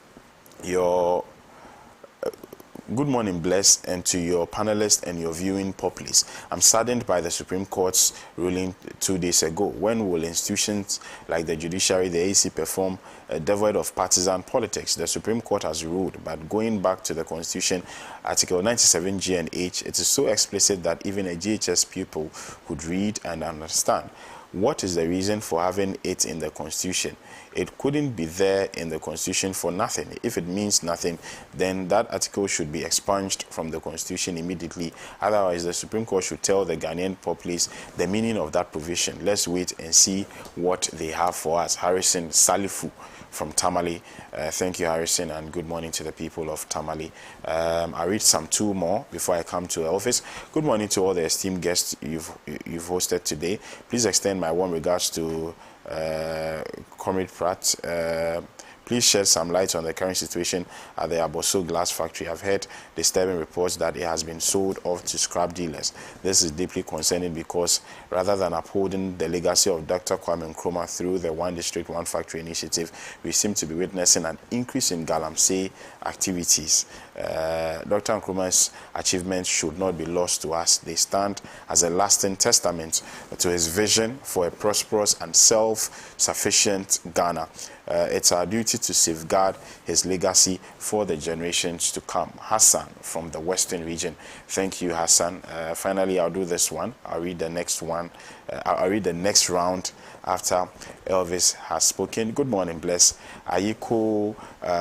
Good morning, Bless, and to your panelists and your viewing populace. I'm saddened by the Supreme Court's ruling 2 days ago. When will institutions like the judiciary, the AC, perform devoid of partisan politics? The Supreme Court has ruled, but going back to the Constitution, Article 97 G and H, it is so explicit that even a GHS pupil could read and understand. What is the reason for having it in the Constitution? It couldn't be there in the Constitution for nothing. If it means nothing, then that article should be expunged from the Constitution immediately. Otherwise, the Supreme Court should tell the Ghanaian populace the meaning of that provision. Let's wait and see what they have for us. Harrison Salifu from Tamale. Thank you, Harrison, and good morning to the people of Tamale. I'll read some two more before I come to the office. Good morning to all the esteemed guests you've hosted today. Please extend my warm regards to Comrade Pratt. Please shed some light on the current situation at the Aboso glass factory. I've heard disturbing reports that it has been sold off to scrap dealers. This is deeply concerning because rather than upholding the legacy of Dr. Kwame Nkrumah through the One District, One Factory initiative, we seem to be witnessing an increase in galamsey activities. Dr. Nkrumah's achievements should not be lost to us. They stand as a lasting testament to his vision for a prosperous and self-sufficient Ghana. It's our duty to safeguard his legacy for the generations to come. Hassan from the Western region. Thank you, Hassan. Finally, I'll do this one. I'll read the next one. I'll read the next round after Elvis has spoken. Good morning, Bless. Are you cool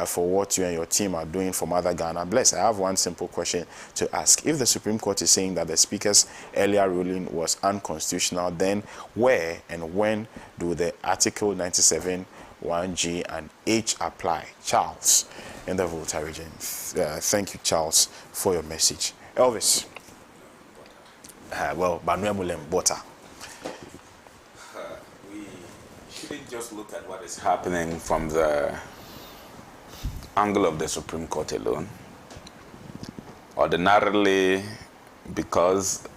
for what you and your team are doing for Mother Ghana? Bless, I have one simple question to ask. If the Supreme Court is saying that the Speaker's earlier ruling was unconstitutional, then where and when do the Article 97 1G and H apply? Charles in the Volta region. Thank you, Charles, for your message. Elvis. Banuemulem Bota. We shouldn't just look at what is happening from the angle of the Supreme Court alone. Ordinarily, because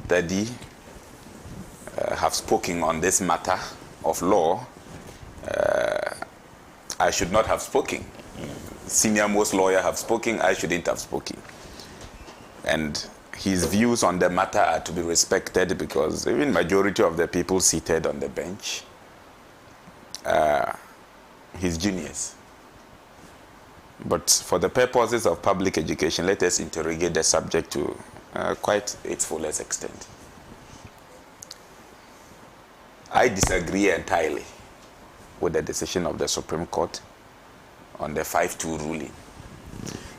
Daddy have spoken on this matter of law, I should not have spoken. Senior most lawyer have spoken, I shouldn't have spoken. And his views on the matter are to be respected because even majority of the people seated on the bench, he's genius. But for the purposes of public education, let us interrogate the subject to quite its fullest extent. I disagree entirely with the decision of the Supreme Court on the 5-2 ruling.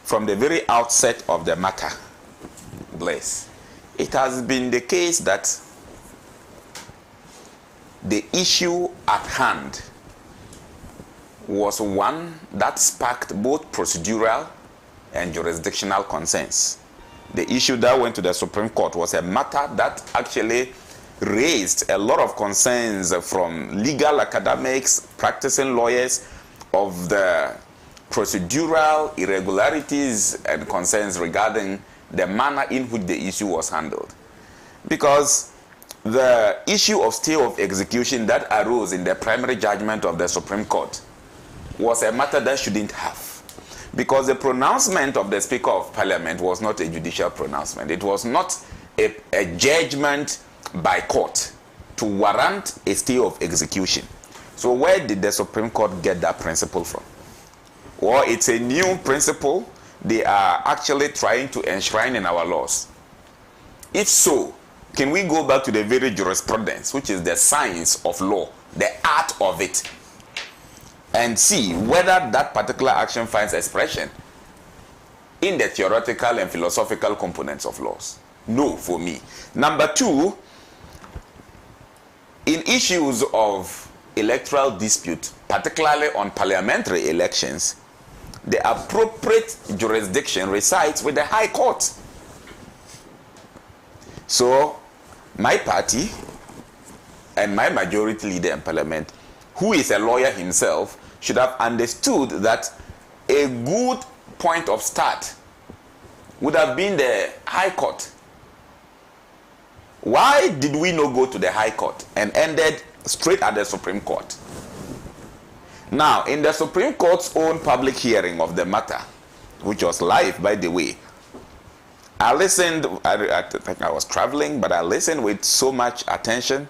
From the very outset of the matter, Bless, it has been the case that the issue at hand was one that sparked both procedural and jurisdictional concerns. The issue that went to the Supreme Court was a matter that actually raised a lot of concerns from legal academics, practicing lawyers, of the procedural irregularities and concerns regarding the manner in which the issue was handled. Because the issue of stay of execution that arose in the primary judgment of the Supreme Court was a matter that shouldn't have. Because the pronouncement of the Speaker of Parliament was not a judicial pronouncement. It was not a judgment by court to warrant a stay of execution. So where did the Supreme Court get that principle from? Well, it's a new principle they are actually trying to enshrine in our laws. If so, can we go back to the very jurisprudence, which is the science of law, the art of it, and see whether that particular action finds expression in the theoretical and philosophical components of laws? No, for me. Number two, in issues of electoral dispute, particularly on parliamentary elections, the appropriate jurisdiction resides with the High Court. So, my party and my majority leader in parliament, who is a lawyer himself, should have understood that a good point of start would have been the High Court. Why did we not go to the High Court and ended straight at the Supreme Court? Now, in the Supreme Court's own public hearing of the matter, which was live, by the way, I listened, I think I was traveling, but I listened with so much attention.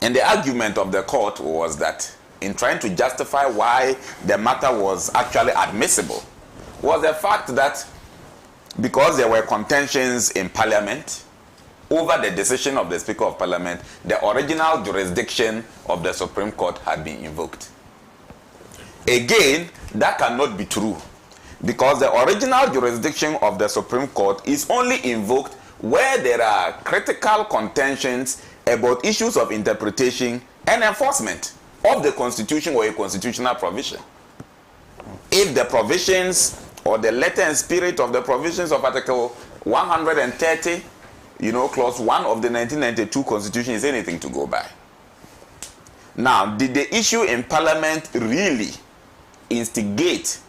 And the argument of the court was that in trying to justify why the matter was actually admissible, was the fact that because there were contentions in Parliament over the decision of the Speaker of Parliament, the original jurisdiction of the Supreme Court had been invoked. Again, that cannot be true, because the original jurisdiction of the Supreme Court is only invoked where there are critical contentions about issues of interpretation and enforcement of the Constitution or a constitutional provision. If the provisions or the letter and spirit of the provisions of Article 130, Clause 1 of the 1992 Constitution is anything to go by. Now, did the issue in Parliament really instigate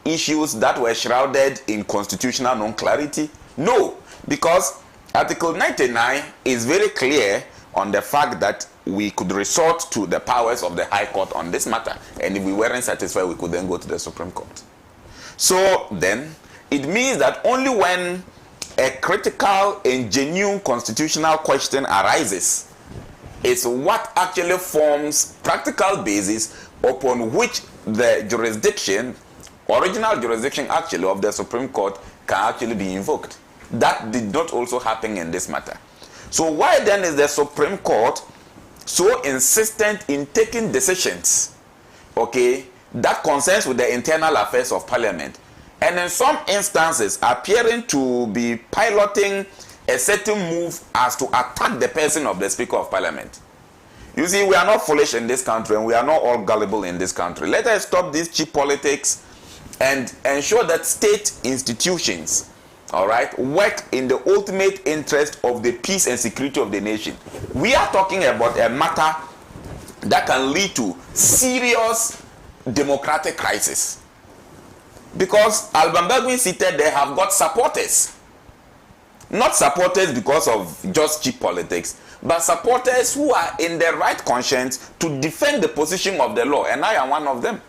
issues that were shrouded in constitutional non-clarity? No, because Article 99 is very clear on the fact that we could resort to the powers of the High Court on this matter, and if we weren't satisfied, we could then go to the Supreme Court. So then, it means that only when a critical and genuine constitutional question arises is what actually forms practical basis upon which the jurisdiction, original jurisdiction actually of the Supreme Court, can actually be invoked. That did not also happen in this matter. So why then is the Supreme Court so insistent in taking decisions, that concerns with the internal affairs of Parliament, and in some instances appearing to be piloting a certain move as to attack the person of the Speaker of Parliament? You see, we are not foolish in this country, and we are not all gullible in this country. Let us stop this cheap politics and ensure that state institutions, work in the ultimate interest of the peace and security of the nation. We are talking about a matter that can lead to serious democratic crisis. Because Alban Bergwin seated there have got supporters. Not supporters because of just cheap politics, but supporters who are in the right conscience to defend the position of the law, and I am one of them.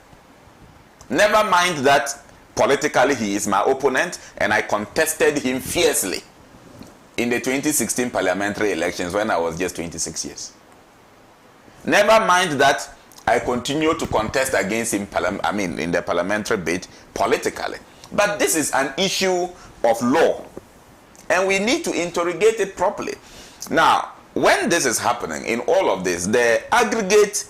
Never mind that politically he is my opponent, and I contested him fiercely in the 2016 parliamentary elections when I was just 26 years. Never mind that I continue to contest against him in the parliamentary bid politically. But this is an issue of law, and we need to interrogate it properly. Now, when this is happening, in all of this, the aggregate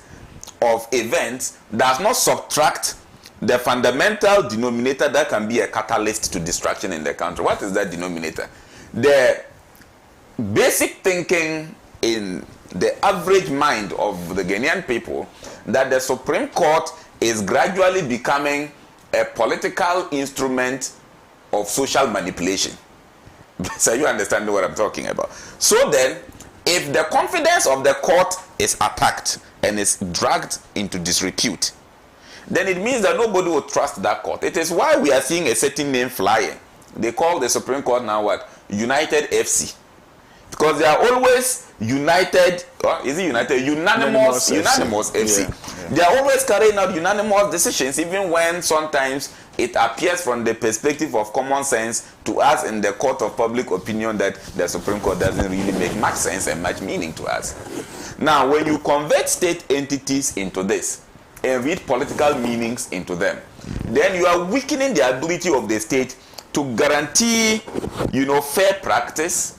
of events does not subtract the fundamental denominator that can be a catalyst to distraction in the country. What is that denominator? The basic thinking in the average mind of the Ghanaian people that the Supreme Court is gradually becoming a political instrument of social manipulation. So you understand what I'm talking about. So then, if the confidence of the court is attacked and is dragged into disrepute, then it means that nobody will trust that court. It is why we are seeing a certain name flying. They call the Supreme Court now what? United FC. Because they are always united, is it united? Unanimous FC. Yeah. They are always carrying out unanimous decisions, even when sometimes it appears from the perspective of common sense to us in the court of public opinion that the Supreme Court doesn't really make much sense and much meaning to us. Now, when you convert state entities into this and read political meanings into them, then you are weakening the ability of the state to guarantee, fair practice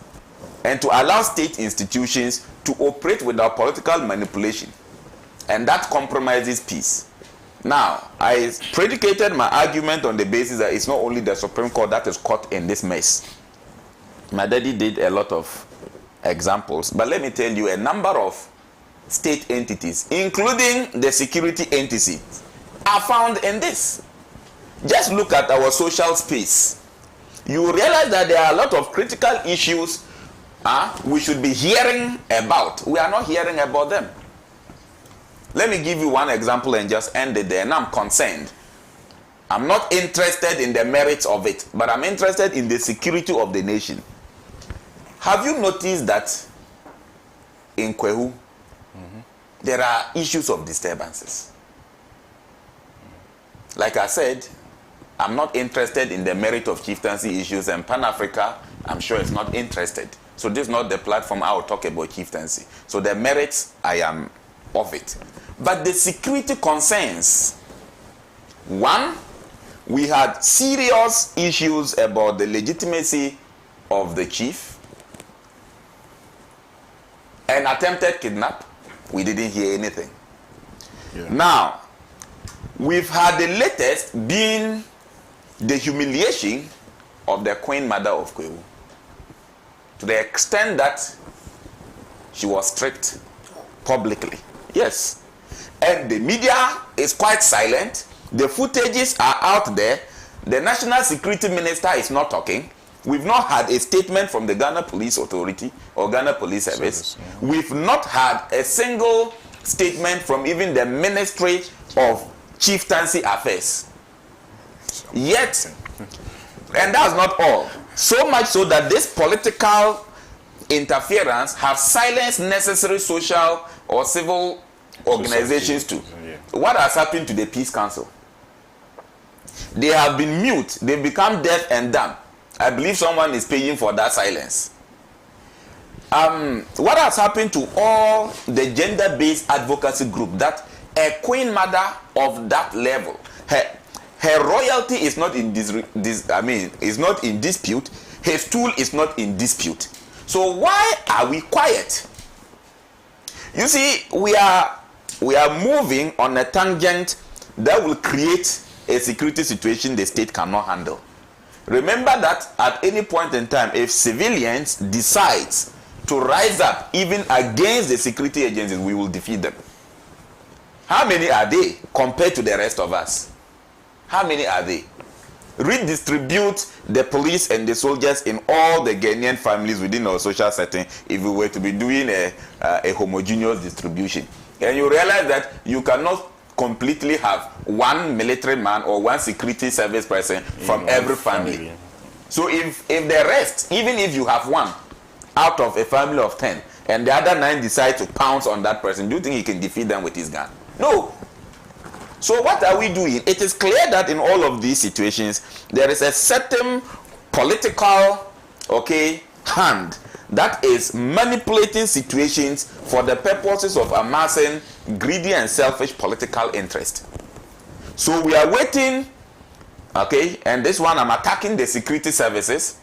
and to allow state institutions to operate without political manipulation. And that compromises peace. Now, I predicated my argument on the basis that it's not only the Supreme Court that is caught in this mess. My daddy did a lot of examples, but let me tell you, a number of state entities, including the security entities, are found in this. Just look at our social space. You realize that there are a lot of critical issues we should be hearing about. We are not hearing about them. Let me give you one example and just end it there. And I'm concerned. I'm not interested in the merits of it, but I'm interested in the security of the nation. Have you noticed that in KOKU, there are issues of disturbances? Like I said, I'm not interested in the merit of chieftaincy issues, and Pan-Africa, I'm sure, is not interested. So this is not the platform I will talk about chieftaincy. So the merits, I am of it. But the security concerns, one, we had serious issues about the legitimacy of the chief. An attempted kidnap, we didn't hear anything. Yeah. Now, we've had the latest being the humiliation of the Queen Mother of KOKU, to the extent that she was stripped publicly. Yes. And the media is quite silent. The footages are out there. The National Security Minister is not talking. We've not had a statement from the Ghana Police Authority or Ghana Police Service. We've not had a single statement from even the Ministry of Chieftaincy Affairs. Yet, and that's not all. So much so that this political interference has silenced necessary social or civil organizations too. What has happened to the Peace Council? They have been mute. They've become deaf and dumb. I believe someone is paying for that silence. What has happened to all the gender-based advocacy group that a Queen Mother of that level, her royalty is not in is not in dispute. Her stool is not in dispute. So why are we quiet? You see, we are moving on a tangent that will create a security situation the state cannot handle. Remember that at any point in time, if civilians decide to rise up even against the security agencies, we will defeat them. How many are they compared to the rest of us? How many are they? Redistribute the police and the soldiers in all the Ghanaian families within our social setting if we were to be doing a homogeneous distribution. And you realize that you cannot completely have one military man or one security service person from every family. So if the rest, even if you have one out of a family of 10 and the other 9 decide to pounce on that person, do you think he can defeat them with his gun? No. So what are we doing? It is clear that in all of these situations, there is a certain political, hand that is manipulating situations for the purposes of amassing greedy and selfish political interest. So we are waiting, and this one I'm attacking the security services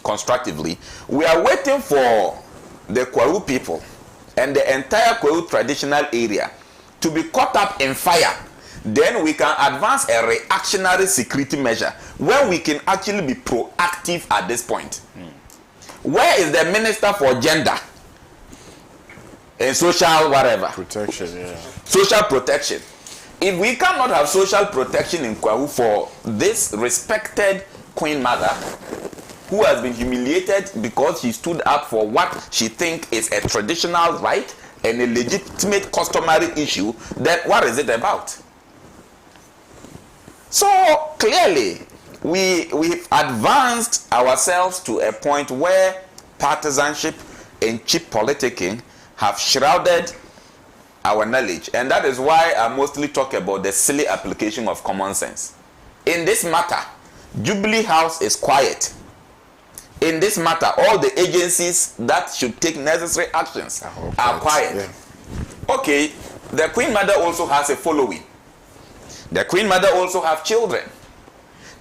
constructively. We are waiting for the KOKU people and the entire KOKU traditional area to be caught up in fire. Then we can advance a reactionary security measure where we can actually be proactive at this point. Where is the Minister for Gender and social whatever? Protection, yeah. Social protection. If we cannot have social protection in KOKU for this respected Queen Mother who has been humiliated because she stood up for what she thinks is a traditional right and a legitimate customary issue, then what is it about? So clearly, we've advanced ourselves to a point where partisanship and cheap politicking have shrouded our knowledge. And that is why I mostly talk about the silly application of common sense. In this matter, Jubilee House is quiet. In this matter, all the agencies that should take necessary actions are quiet. Yeah. Okay, the Queen Mother also has a following. The Queen Mother also have children.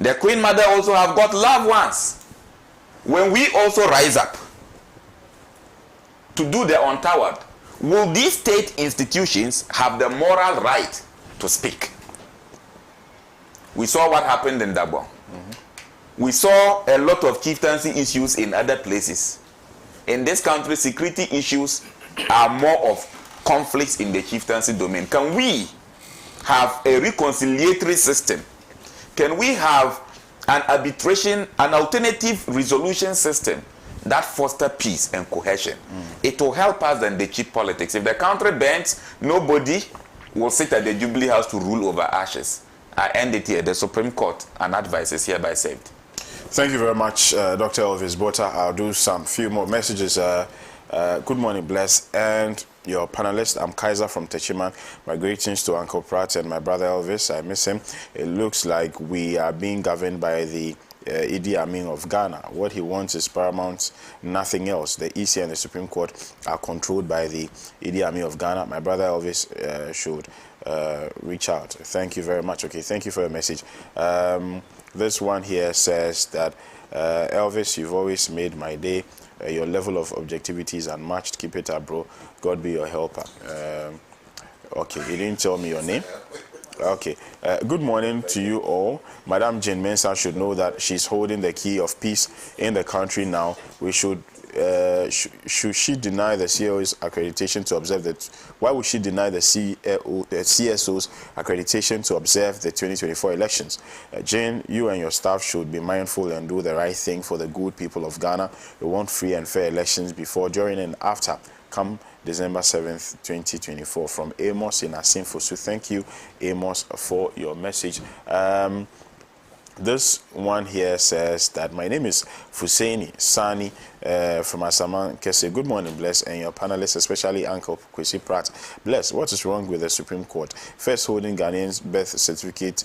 The Queen Mother also have got loved ones. When we also rise up to do the untoward, will these state institutions have the moral right to speak? We saw what happened in Dabo. We saw a lot of chieftaincy issues in other places. In this country, security issues are more of conflicts in the chieftaincy domain. Can we have a reconciliatory system? Can we have an arbitration, an alternative resolution system that foster peace and cohesion? It will help us than the cheap politics. If the country bends, nobody will sit at the Jubilee House to rule over ashes. I end it here. The Supreme Court, an advice is hereby saved. Thank you very much, Dr. Elvis Bota. I'll do some few more messages. Good morning, Bless, and your panelist. I'm Kaiser from Techiman. My greetings to Uncle Pratt and my brother Elvis. I miss him. It looks like we are being governed by the Idi Amin of Ghana. What he wants is paramount, nothing else. The EC and the Supreme Court are controlled by the Idi Amin of Ghana. My brother Elvis should reach out. Thank you very much. Okay, thank you for your message. This one here says that Elvis, you've always made my day. Your level of objectivity is unmatched. Keep it up, bro. God be your helper. Okay, you didn't tell me your name. Okay. Good morning to you all. Madam Jane Mensah should know that she's holding the key of peace in the country now. We should she deny the CSO's accreditation to observe that? Why would she deny the CSO's accreditation to observe the 2024 elections? Jane, you and your staff should be mindful and do the right thing for the good people of Ghana. We want free and fair elections before, during, and after. Come December 7th, 2024. From Amos in Asinfosu. Thank you, Amos, for your message. This one here says that my name is Fusaini Sani from Asaman Kese. Good morning, Bless, and your panelists, especially Uncle Kwesi Pratt. Bless, what is wrong with the Supreme Court? First holding Ghanaian's birth certificate,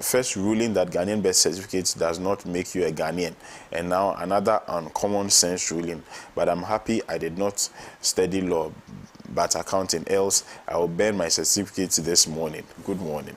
first ruling that Ghanaian birth certificate does not make you a Ghanaian, and now another uncommon sense ruling. But I'm happy I did not study law but accounting, else I will burn my certificate this morning. Good morning.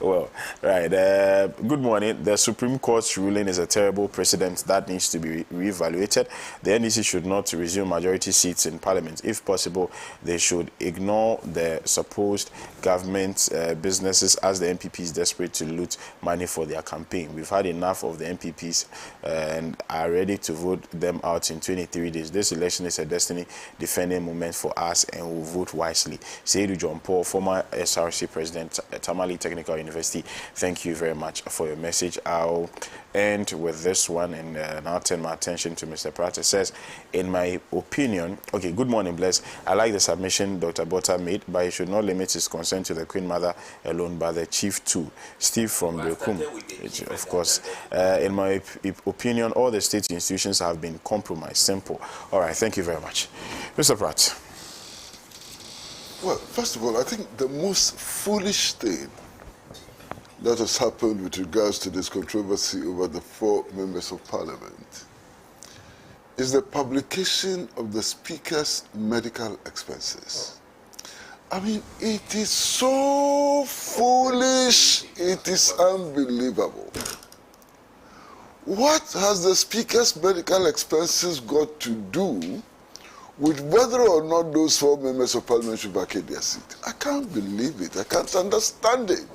Well, right. Good morning. The Supreme Court's ruling is a terrible precedent that needs to be reevaluated. The NDC should not resume majority seats in Parliament. If possible, they should ignore the supposed government businesses, as the MPP is desperate to loot money for their campaign. We've had enough of the MPPs and are ready to vote them out in 23 days. This election is a destiny-defending moment for us, and we'll vote wisely. Seidu John Paul, former SRC President, Tamale Technical University, thank you very much for your message. I'll end with this one, and now turn my attention to Mr. Pratt. It says, in my opinion, okay, good morning, Bless. I like the submission Dr. Bota made, but he should not limit his concern to the Queen Mother alone, but the Chief too. Steve from Bekum, of course. In my opinion, all the state institutions have been compromised. Simple. All right, thank you very much. Mr. Pratt. Well, first of all, I think the most foolish thing that has happened with regards to this controversy over the 4 members of Parliament is the publication of the Speaker's medical expenses. I mean, it is so foolish, it is unbelievable. What has the Speaker's medical expenses got to do with whether or not those 4 members of Parliament should vacate their seat? I can't believe it. I can't understand it.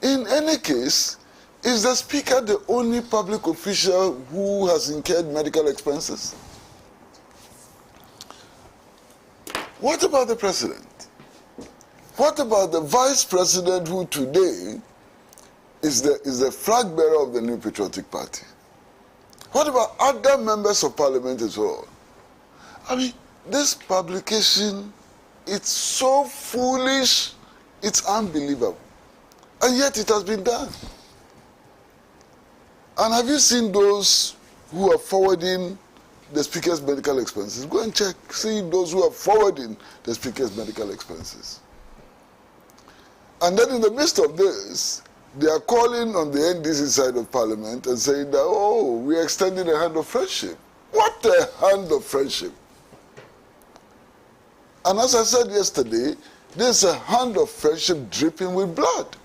In any case, is the Speaker the only public official who has incurred medical expenses? What about the President? What about the Vice President, who today is the flag bearer of the New Patriotic Party? What about other members of Parliament as well? I mean, this publication, it's so foolish, it's unbelievable. And yet it has been done. And have you seen those who are forwarding the Speaker's medical expenses? Go and check, see those who are forwarding the Speaker's medical expenses. And then in the midst of this, they are calling on the NDC side of Parliament and saying that, oh, we are extending a hand of friendship. What a hand of friendship. And as I said yesterday, there's a hand of friendship dripping with blood.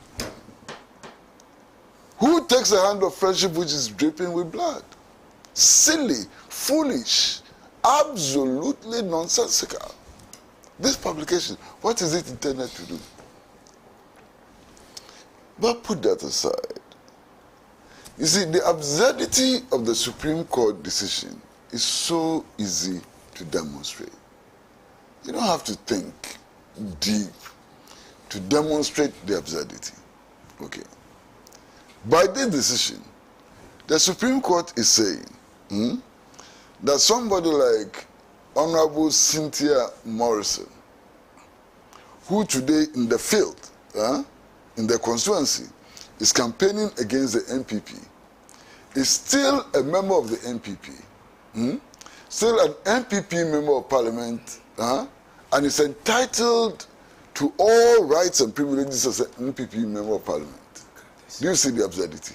Who takes a hand of friendship which is dripping with blood? Silly, foolish, absolutely nonsensical. This publication, what is it intended to do? But put that aside. You see, the absurdity of the Supreme Court decision is so easy to demonstrate. You don't have to think deep to demonstrate the absurdity. Okay. By this decision, the Supreme Court is saying that somebody like Honorable Cynthia Morrison, who today in the field, in the constituency, is campaigning against the NPP, is still a member of the NPP, still an NPP member of Parliament, and is entitled to all rights and privileges as an NPP member of Parliament. Do you see the absurdity?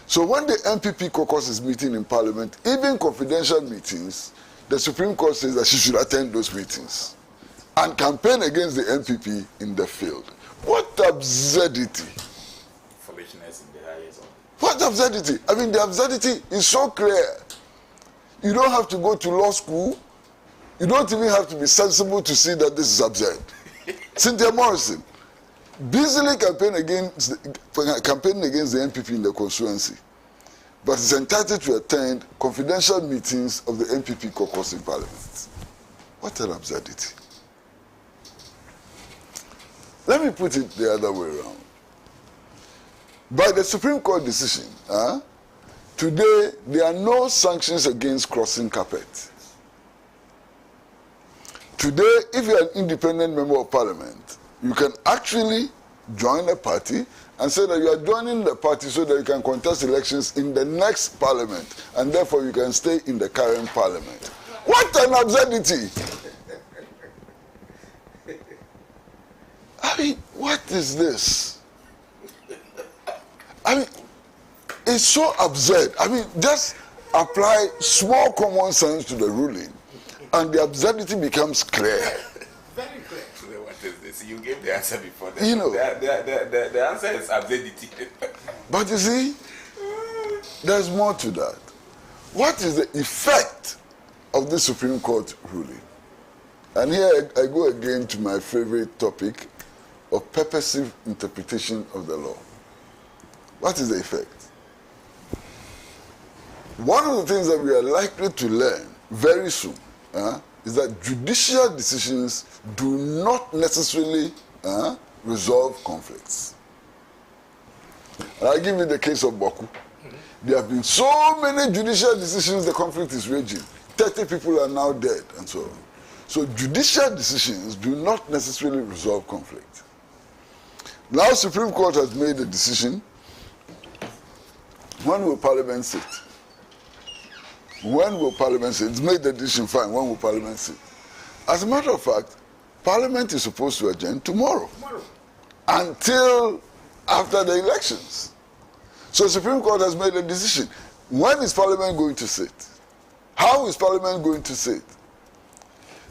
So when the NPP caucus is meeting in Parliament, even confidential meetings, the Supreme Court says that she should attend those meetings and campaign against the NPP in the field. What absurdity! Foolishness in the highest order. What absurdity! I mean, the absurdity is so clear. You don't have to go to law school. You don't even have to be sensible to see that this is absurd. Cynthia Morrison, busily campaigning against the NPP in the constituency, but is entitled to attend confidential meetings of the NPP caucus in Parliament. What an absurdity. Let me put it the other way around. By the Supreme Court decision, today there are no sanctions against crossing carpet. Today, if you are an independent member of Parliament, you can actually join a party and say that you are joining the party so that you can contest elections in the next Parliament, and therefore you can stay in the current Parliament. What an absurdity! I mean, what is this? I mean, it's so absurd. I mean, just apply small common sense to the ruling, and the absurdity becomes clear. Very clear. So what is this? You gave the answer before. You know. The answer is absurdity. But you see, there's more to that. What is the effect of the Supreme Court ruling? And here I go again to my favorite topic of purposive interpretation of the law. What is the effect? One of the things that we are likely to learn very soon is that judicial decisions do not necessarily resolve conflicts. And I'll give you the case of Boku. There have been so many judicial decisions, the conflict is raging. 30 people are now dead, and so on. So judicial decisions do not necessarily resolve conflict. Now Supreme Court has made a decision. When will Parliament sit? When will Parliament sit? It's made the decision, fine. When will Parliament sit? As a matter of fact, Parliament is supposed to adjourn tomorrow. Until after the elections. So the Supreme Court has made a decision. When is Parliament going to sit? How is Parliament going to sit?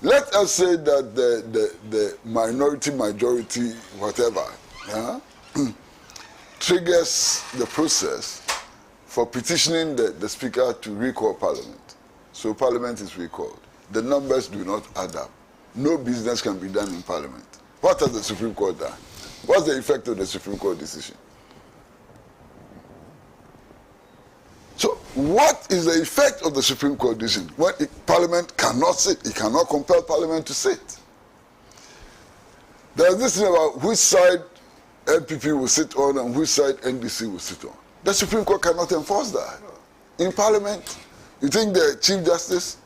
Let us say that the minority, majority, whatever, triggers the process for petitioning the Speaker to recall Parliament. So Parliament is recalled. The numbers do not add up. No business can be done in Parliament. What has the Supreme Court done? What's the effect of the Supreme Court decision? So what is the effect of the Supreme Court decision? When Parliament cannot sit, it cannot compel Parliament to sit. There's this thing about which side NPP will sit on and which side NDC will sit on. The Supreme Court cannot enforce that. In Parliament, you think the Chief Justice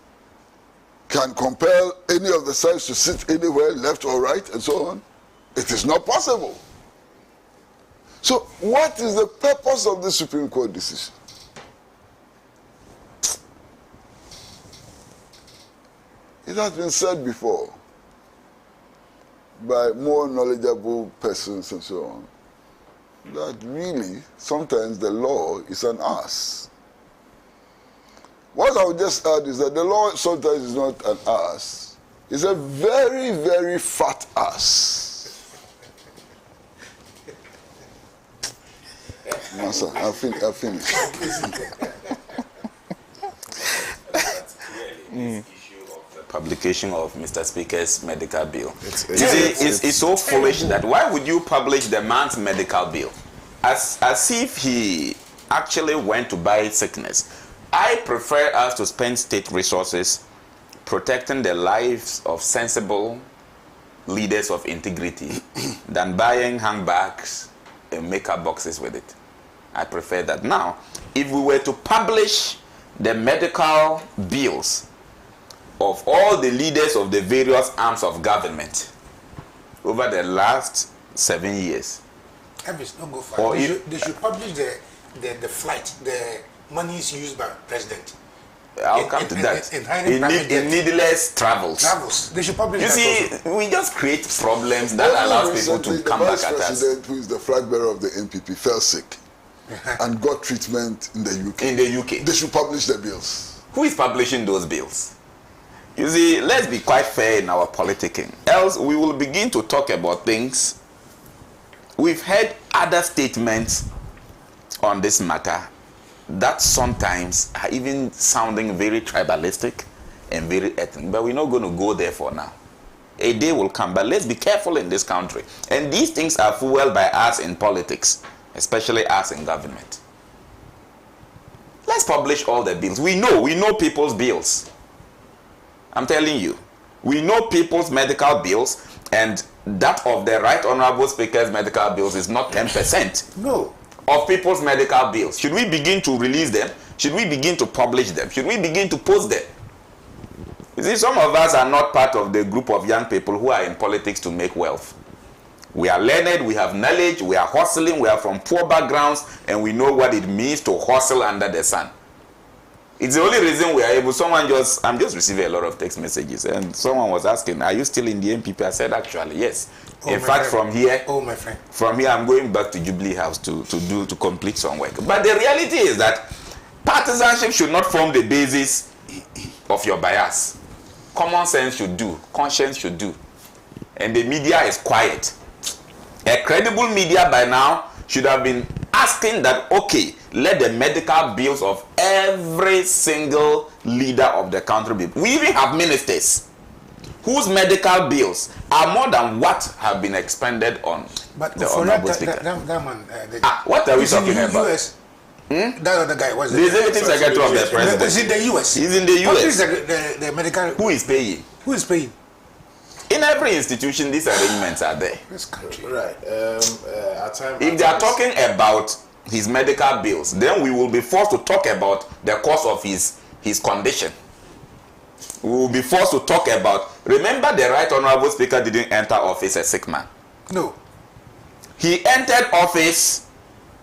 can compel any of the sides to sit anywhere, left or right, and so on? It is not possible. So what is the purpose of the Supreme Court decision? It has been said before by more knowledgeable persons and so on, that really, sometimes the law is an ass. What I would just add is that the law sometimes is not an ass. It's a very, very fat ass. Master, I've finished. Publication of Mr. Speaker's medical bill. It's so foolish that why would you publish the man's medical bill as if he actually went to buy sickness? I prefer us to spend state resources protecting the lives of sensible leaders of integrity than buying handbags and makeup boxes with it. I prefer that. Now, if we were to publish the medical bills of all the leaders of the various arms of government over the last 7 years. Don't go far. They should publish the flight, the monies used by president. I'll come to that. In needless travels. They should publish that. You see, we just create problems that allows people to come back at us. The vice president, who is the flag bearer of the NPP, fell sick and got treatment in the UK. In the UK. They should publish the bills. Who is publishing those bills? You see, let's be quite fair in our politicking. Else, we will begin to talk about things. We've heard other statements on this matter that sometimes are even sounding very tribalistic and very ethnic. But we're not going to go there for now. A day will come, but let's be careful in this country. And these things are fueled by us in politics, especially us in government. Let's publish all the bills. We know people's bills. I'm telling you, we know people's medical bills, and that of the Right Honorable Speaker's medical bills is not 10%. No. Of people's medical bills. Should we begin to release them? Should we begin to publish them? Should we begin to post them? You see, some of us are not part of the group of young people who are in politics to make wealth. We are learned, we have knowledge, we are hustling, we are from poor backgrounds, and we know what it means to hustle under the sun. It's the only reason we are able. I'm just receiving a lot of text messages, and someone was asking, "Are you still in the NPP?" I said, "Actually, yes." In fact, from here, I'm going back to Jubilee House to complete some work. But the reality is that partisanship should not form the basis of your bias. Common sense should do, conscience should do, and the media is quiet. A credible media by now should have been asking that, okay, let the medical bills of every single leader of the country be. We even have ministers whose medical bills are more than what have been expended on the Honorable Speaker. What are we talking about? US, that other guy was the Executive Secretary of the President. Is in the US. He's in the US. What is the medical? Who is paying? Who is paying? In every institution, these arrangements are there. This country. Right. If they are talking about his medical bills, then we will be forced to talk about the cause of his condition. We will be forced to talk about. Remember, the Right Honorable Speaker didn't enter office a sick man. No. He entered office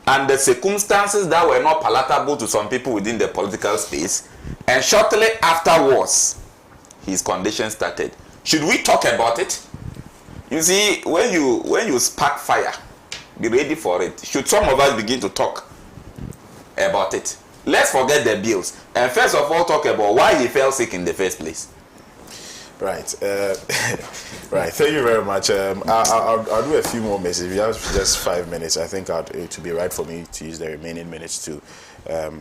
under circumstances that were not palatable to some people within the political space, and shortly afterwards, his condition started. Should we talk about it? You see, when you spark fire, be ready for it. Should some of us begin to talk about it? Let's forget the bills and first of all talk about why he fell sick in the first place. Right. Right. Thank you very much. I'll do a few more messages. We have just 5 minutes. I think it would be right for me to use the remaining minutes to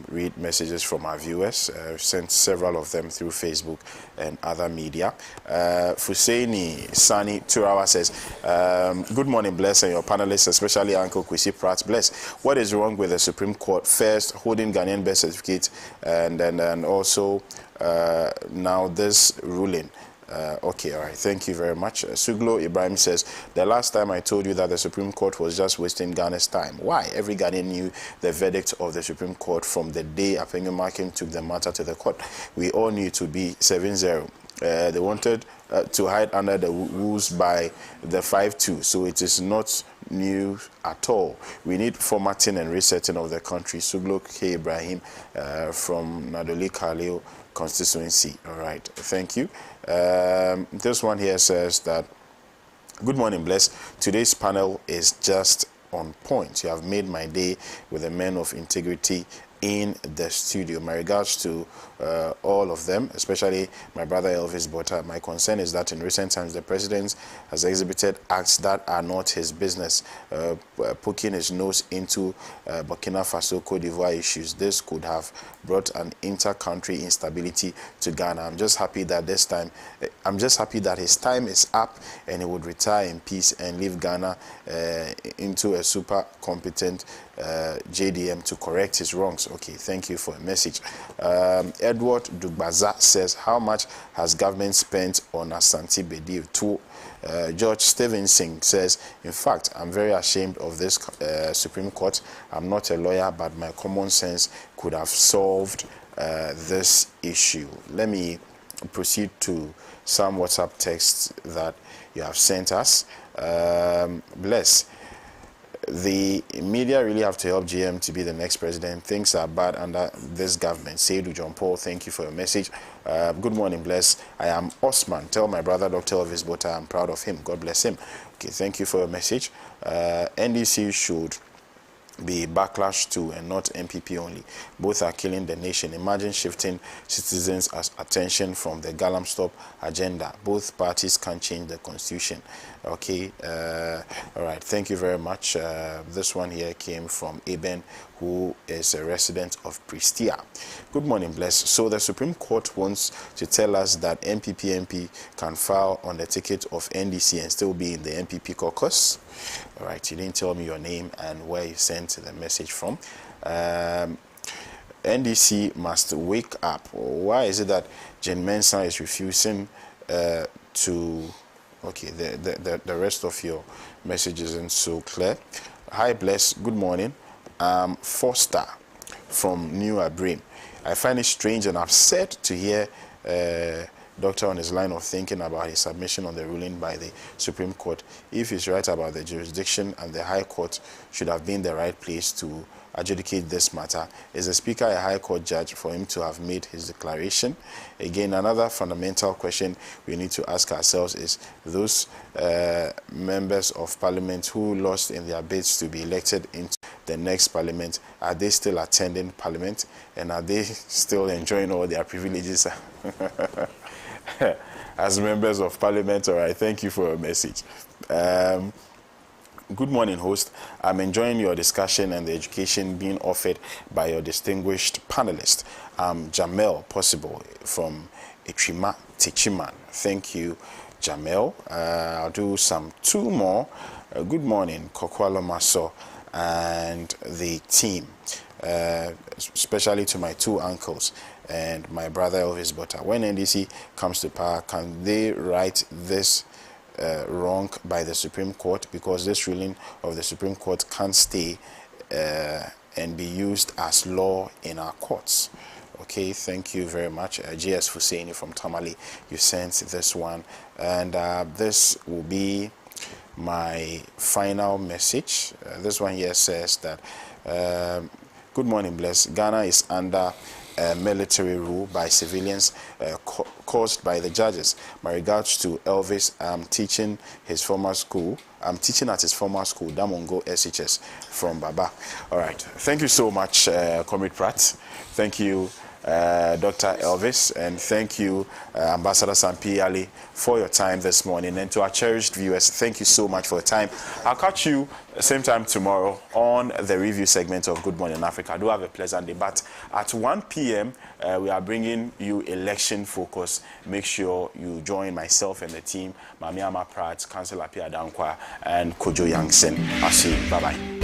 read messages from our viewers. I've sent several of them through Facebook and other media. Fuseini Sani Turawa says, good morning, Bless, and your panelists, especially Uncle Kwesi Pratt. Bless, what is wrong with the Supreme Court first holding Ghanaian birth certificate and then also now this ruling? Okay, all right. Thank you very much. Suglo Ibrahim says, the last time I told you that the Supreme Court was just wasting Ghana's time. Why? Every Ghanaian knew the verdict of the Supreme Court from the day Apengu Makin took the matter to the court. We all knew it to be 7-0. They wanted to hide under the rules by the 5-2, so it is not new at all. We need formatting and resetting of the country. Suglo K. Ibrahim from Nadoli Kaleo constituency. All right, thank you. This one here says that, good morning, Bless. Today's panel is just on point. You have made my day with the men of integrity in the studio. My regards to all of them, especially my brother Elvis Bota. My concern is that in recent times the president has exhibited acts that are not his business, poking his nose into Burkina Faso, Cote d'Ivoire issues. This could have brought an inter-country instability to Ghana. I'm just happy that his time is up and he would retire in peace and leave Ghana into a super competent JDM to correct his wrongs. Okay, thank you for a message. Edward Dugbaza says, how much has government spent on Asante Bedi? George Stevenson says, in fact, I'm very ashamed of this Supreme Court. I'm not a lawyer, but my common sense could have solved this issue. Let me proceed to some WhatsApp texts that you have sent us. Bless. The media really have to help GM to be the next president. Things are bad under this government. Seidu John Paul, thank you for your message. Good morning, Bless. I am Osman. Tell my brother, Dr. Elvis Bota, I'm proud of him. God bless him. Okay, thank you for your message. NDC should be backlash to and not MPP only. Both are killing the nation. Imagine shifting citizens' attention from the Galam Stop agenda. Both parties can change the constitution. Okay, all right, thank you very much. This one here came from Eben, who is a resident of Pristia. Good morning, Bless. So the Supreme Court wants to tell us that MPP MP can file on the ticket of NDC and still be in the MPP caucus. All right, you didn't tell me your name and where you sent the message from. NDC must wake up. Why is it that Jen Mensah is refusing to... Okay, the rest of your message isn't so clear. Hi, Bless. Good morning. Foster from New Abrim. I find it strange and upset to hear Doctor on his line of thinking about his submission on the ruling by the Supreme Court. If he's right about the jurisdiction and the High Court should have been the right place to adjudicate this matter, is the Speaker a High Court judge for him to have made his declaration? Again, another fundamental question we need to ask ourselves is, those members of Parliament who lost in their bids to be elected into the next Parliament, are they still attending Parliament, and are they still enjoying all their privileges as members of Parliament? All right, thank you for your message. Good morning, host. I'm enjoying your discussion and the education being offered by your distinguished panelists. I'm Jamel Possible from Itrima Techiman. Thank you, Jamel. I'll do two more. Good morning, KOKU ALORMASOR and the team, especially to my two uncles and my brother Elvis Bota. When NDC comes to power, can they right this wrong by the Supreme Court? Because this ruling of the Supreme Court can't stay and be used as law in our courts. Okay, thank you very much. J.S. Husseini from Tamale, you sent this one. And this will be my final message. This one here says that, good morning, Bless. Ghana is under military rule by civilians caused by the judges. My regards to Elvis. I'm teaching at his former school, Damongo SHS from Baba. All right. Thank you so much, Comrade Pratt. Thank you, Dr. Elvis, and thank you, Ambassador Sampi Ali, for your time this morning. And to our cherished viewers, thank you so much for your time. I'll catch you same time tomorrow on the review segment of Good Morning Africa. Do have a pleasant day. But at 1 p.m., we are bringing you election focus. Make sure you join myself and the team, Mamiama Pratt, Councillor Pia Dankwa, and Kojo Yangsen. I'll see you. Bye-bye.